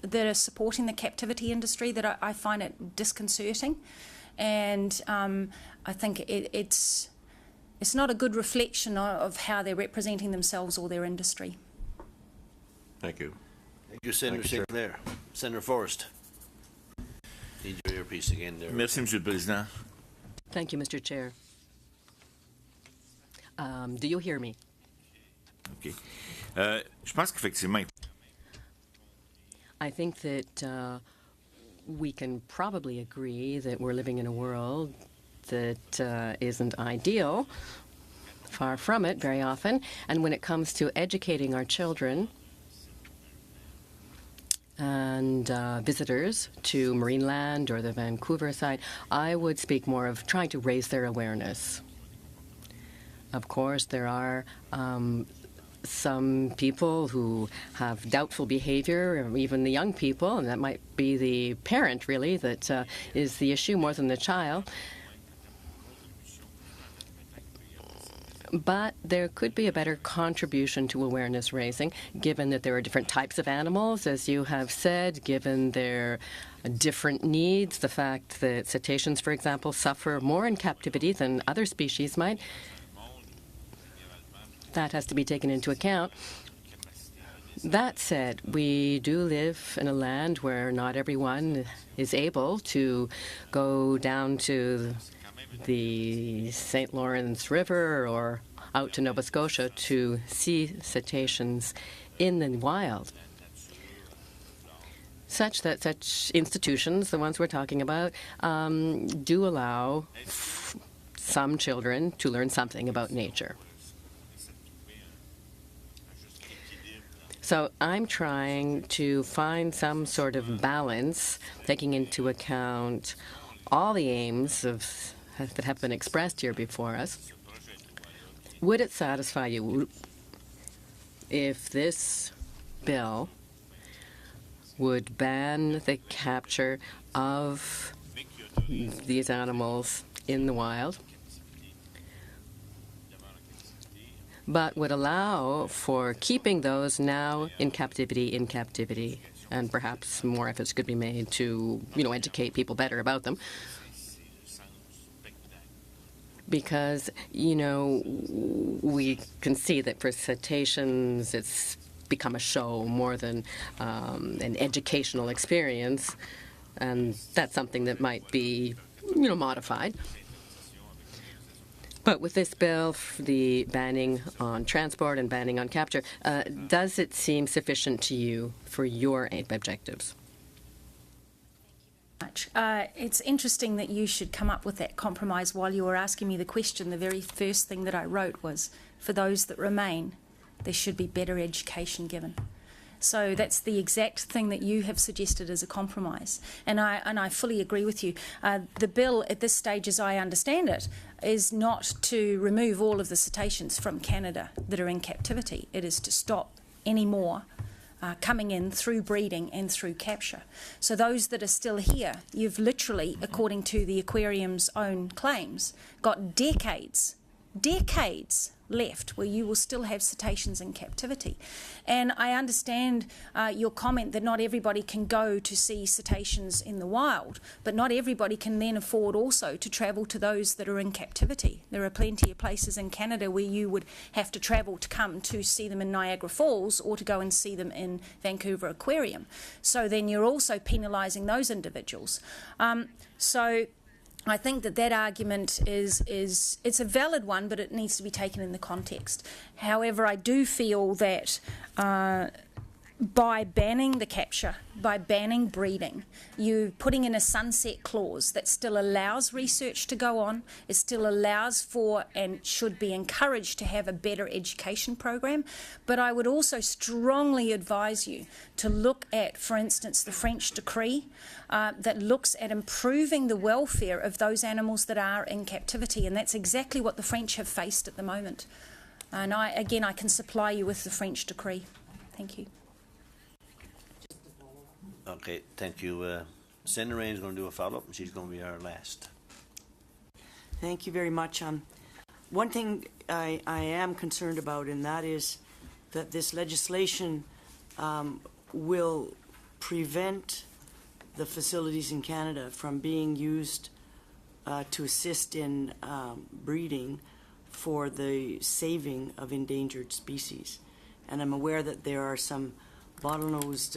Speaker 9: that are supporting the captivity industry that I find it disconcerting, and I think it's not a good reflection of how they're representing themselves or their industry.
Speaker 11: Thank you.
Speaker 1: Thank you, Senator Sinclair. Senator Forrest. Need your earpiece again there.
Speaker 4: Merci, Monsieur le Président.
Speaker 6: Thank you, Mr. Chair. Do you hear me?
Speaker 4: OK. Je pense qu'effectivement,
Speaker 6: I think that we can probably agree that we're living in a world that isn't ideal, far from it very often. And when it comes to educating our children and visitors to Marineland or the Vancouver side, I would speak more of trying to raise their awareness. Of course, there are some people who have doubtful behavior, or even the young people, and that might be the parent, really, that is the issue more than the child. But there could be a better contribution to awareness raising, given that there are different types of animals, as you have said, given their different needs, the fact that cetaceans, for example, suffer more in captivity than other species might. That has to be taken into account. That said, we do live in a land where not everyone is able to go down to the St. Lawrence River or out to Nova Scotia to see cetaceans in the wild, such that such institutions, the ones we're talking about, do allow some children to learn something about nature. So I'm trying to find some sort of balance, taking into account all the aims that have been expressed here before us. Would it satisfy you if this bill would ban the capture of these animals in the wild, but would allow for keeping those now in captivity, and perhaps more efforts could be made to, educate people better about them? Because, we can see that for cetaceans, it's become a show more than an educational experience, and that's something that might be, modified. But with this bill, the banning on transport and banning on capture, does it seem sufficient to you for your objectives?
Speaker 9: It's interesting that you should come up with that compromise. While you were asking me the question, the very first thing that I wrote was, for those that remain, there should be better education given. So that's the exact thing that you have suggested as a compromise. And I fully agree with you. The bill at this stage, as I understand it, is not to remove all of the cetaceans from Canada that are in captivity. It is to stop any more coming in through breeding and through capture. So those that are still here, you've literally, according to the aquarium's own claims, got decades left where you will still have cetaceans in captivity. And I understand your comment that not everybody can go to see cetaceans in the wild, but not everybody can then afford also to travel to those that are in captivity. There are plenty of places in Canada where you would have to travel to come to see them in Niagara Falls or to go and see them in Vancouver Aquarium. So then you're also penalising those individuals. So I think that argument it's a valid one, but it needs to be taken in the context. However, I do feel that by banning the capture, by banning breeding, you putting in a sunset clause that still allows research to go on, it still allows for and should be encouraged to have a better education program. But I would also strongly advise you to look at, for instance, the French decree that looks at improving the welfare of those animals that are in captivity, and that's exactly what the French have faced at the moment. And I can supply you with the French decree. Thank you.
Speaker 1: Okay, thank you. Senator Rain's going to do a follow-up, and she's going to be our last.
Speaker 13: Thank you very much. One thing I am concerned about, and that is that this legislation will prevent the facilities in Canada from being used to assist in breeding for the saving of endangered species. And I'm aware that there are some bottlenose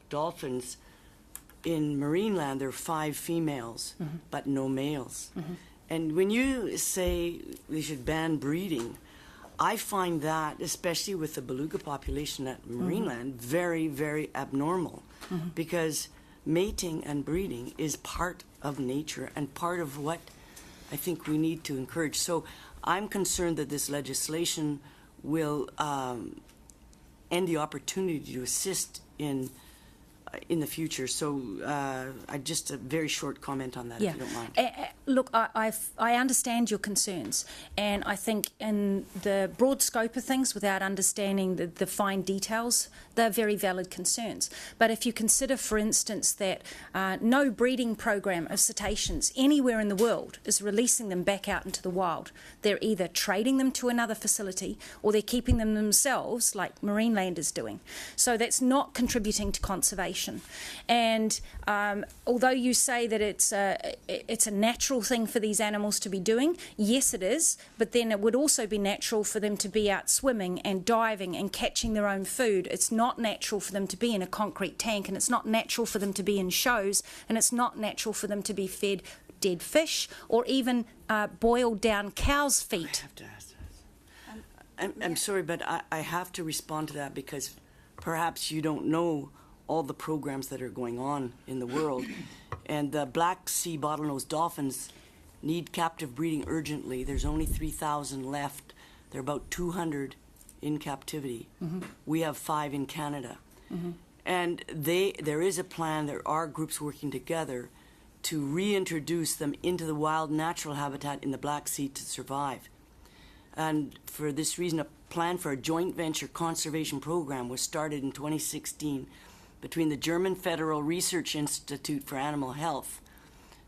Speaker 13: dolphins in marine land. There are 5 females, but no males. And when you say we should ban breeding, I find that, especially with the beluga population at marine land, very, very abnormal, because mating and breeding is part of nature and part of what I think we need to encourage. So I'm concerned that this legislation will end the opportunity to assist in in the future. So just a very short comment on that, if you don't mind.
Speaker 9: Look, I understand your concerns, and I think in the broad scope of things, without understanding the fine details, they're very valid concerns. But if you consider, for instance, that no breeding program of cetaceans anywhere in the world is releasing them back out into the wild, they're either trading them to another facility or they're keeping them themselves, like Marineland is doing. So that's not contributing to conservation. And although you say that it's a natural thing for these animals to be doing, yes it is, but then it would also be natural for them to be out swimming and diving and catching their own food. It's not natural for them to be in a concrete tank, and it's not natural for them to be in shows, and it's not natural for them to be fed dead fish or even boiled down cow's feet.
Speaker 13: I'm sorry, but I have to respond to that because perhaps you don't know all the programs that are going on in the world. And the Black Sea bottlenose dolphins need captive breeding urgently. There's only 3,000 left. There are about 200 in captivity. Mm-hmm. We have 5 in Canada. Mm-hmm. And there is a plan, there are groups working together to reintroduce them into the wild natural habitat in the Black Sea to survive. And for this reason, a plan for a joint venture conservation program was started in 2016 between the German Federal Research Institute for Animal Health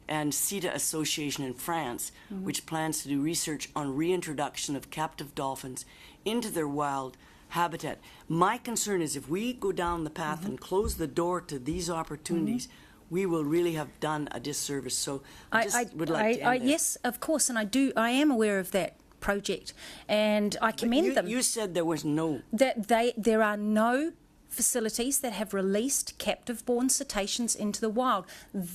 Speaker 13: and CETA Association in France, mm-hmm. which plans to do research on reintroduction of captive dolphins into their wild habitat. My concern is if we go down the path mm-hmm. and close the door to these opportunities, mm-hmm. we will really have done a disservice. So I would like to end there.
Speaker 9: Yes, of course, and I am aware of that project, and I commend them.
Speaker 13: You said there was no...
Speaker 9: There are no facilities that have released captive-born cetaceans into the wild.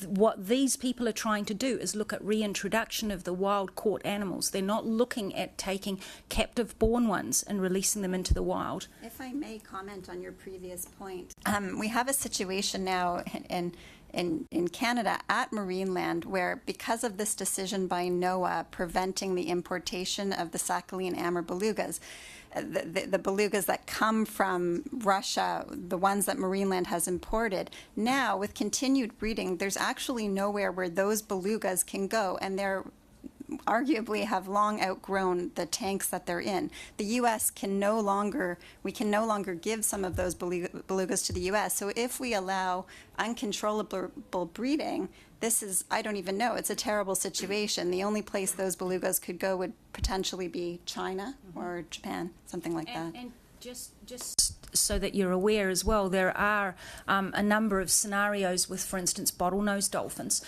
Speaker 9: What these people are trying to do is look at reintroduction of the wild-caught animals. They're not looking at taking captive-born ones and releasing them into the wild.
Speaker 8: If I may comment on your previous point, we have a situation now in Canada at Marineland where, because of this decision by NOAA preventing the importation of the Sakhalin Amur belugas, the belugas that come from Russia, the ones that Marineland has imported, now with continued breeding, there's actually nowhere where those belugas can go, and they're arguably have long outgrown the tanks that they're in. The U.S. can no longer give some of those belugas to the U.S. So if we allow uncontrollable breeding, this is, I don't even know, it's a terrible situation. The only place those belugas could go would potentially be China mm-hmm. or Japan, something like that.
Speaker 9: And just so that you're aware as well, there are a number of scenarios with, for instance, bottlenose dolphins,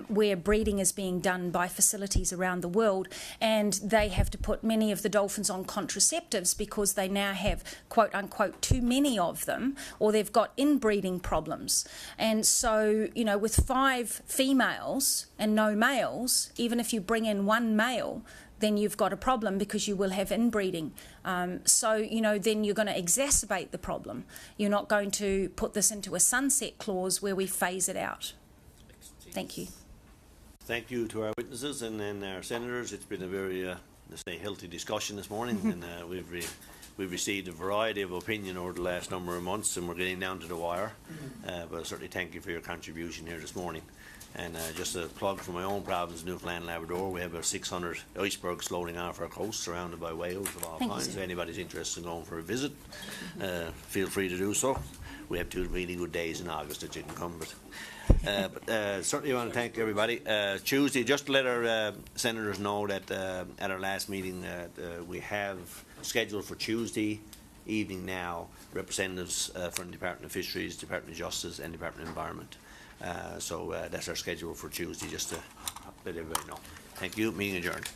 Speaker 9: where breeding is being done by facilities around the world, and they have to put many of the dolphins on contraceptives because they now have, quote unquote, too many of them, or they've got inbreeding problems. And so, you know, with 5 females and no males, even if you bring in 1 male, then you've got a problem because you will have inbreeding. So, you know, then you're going to exacerbate the problem. You're not going to put this into a sunset clause where we phase it out. Thank you.
Speaker 1: Thank you to our witnesses and then our senators. It's been a very, let's say, healthy discussion this morning, and we've received a variety of opinion over the last number of months, and we're getting down to the wire. But I certainly thank you for your contribution here this morning. And just a plug for my own province, Newfoundland and Labrador, we have about 600 icebergs floating off our coast, surrounded by whales of all kinds. If anybody's interested in going for a visit, feel free to do so. We have 2 really good days in August that you can come. But certainly I want to thank everybody. Tuesday, just to let our senators know that at our last meeting, we have scheduled for Tuesday evening now representatives from the Department of Fisheries, Department of Justice and Department of Environment. So that's our schedule for Tuesday, just to let everybody know. Thank you. Meeting adjourned.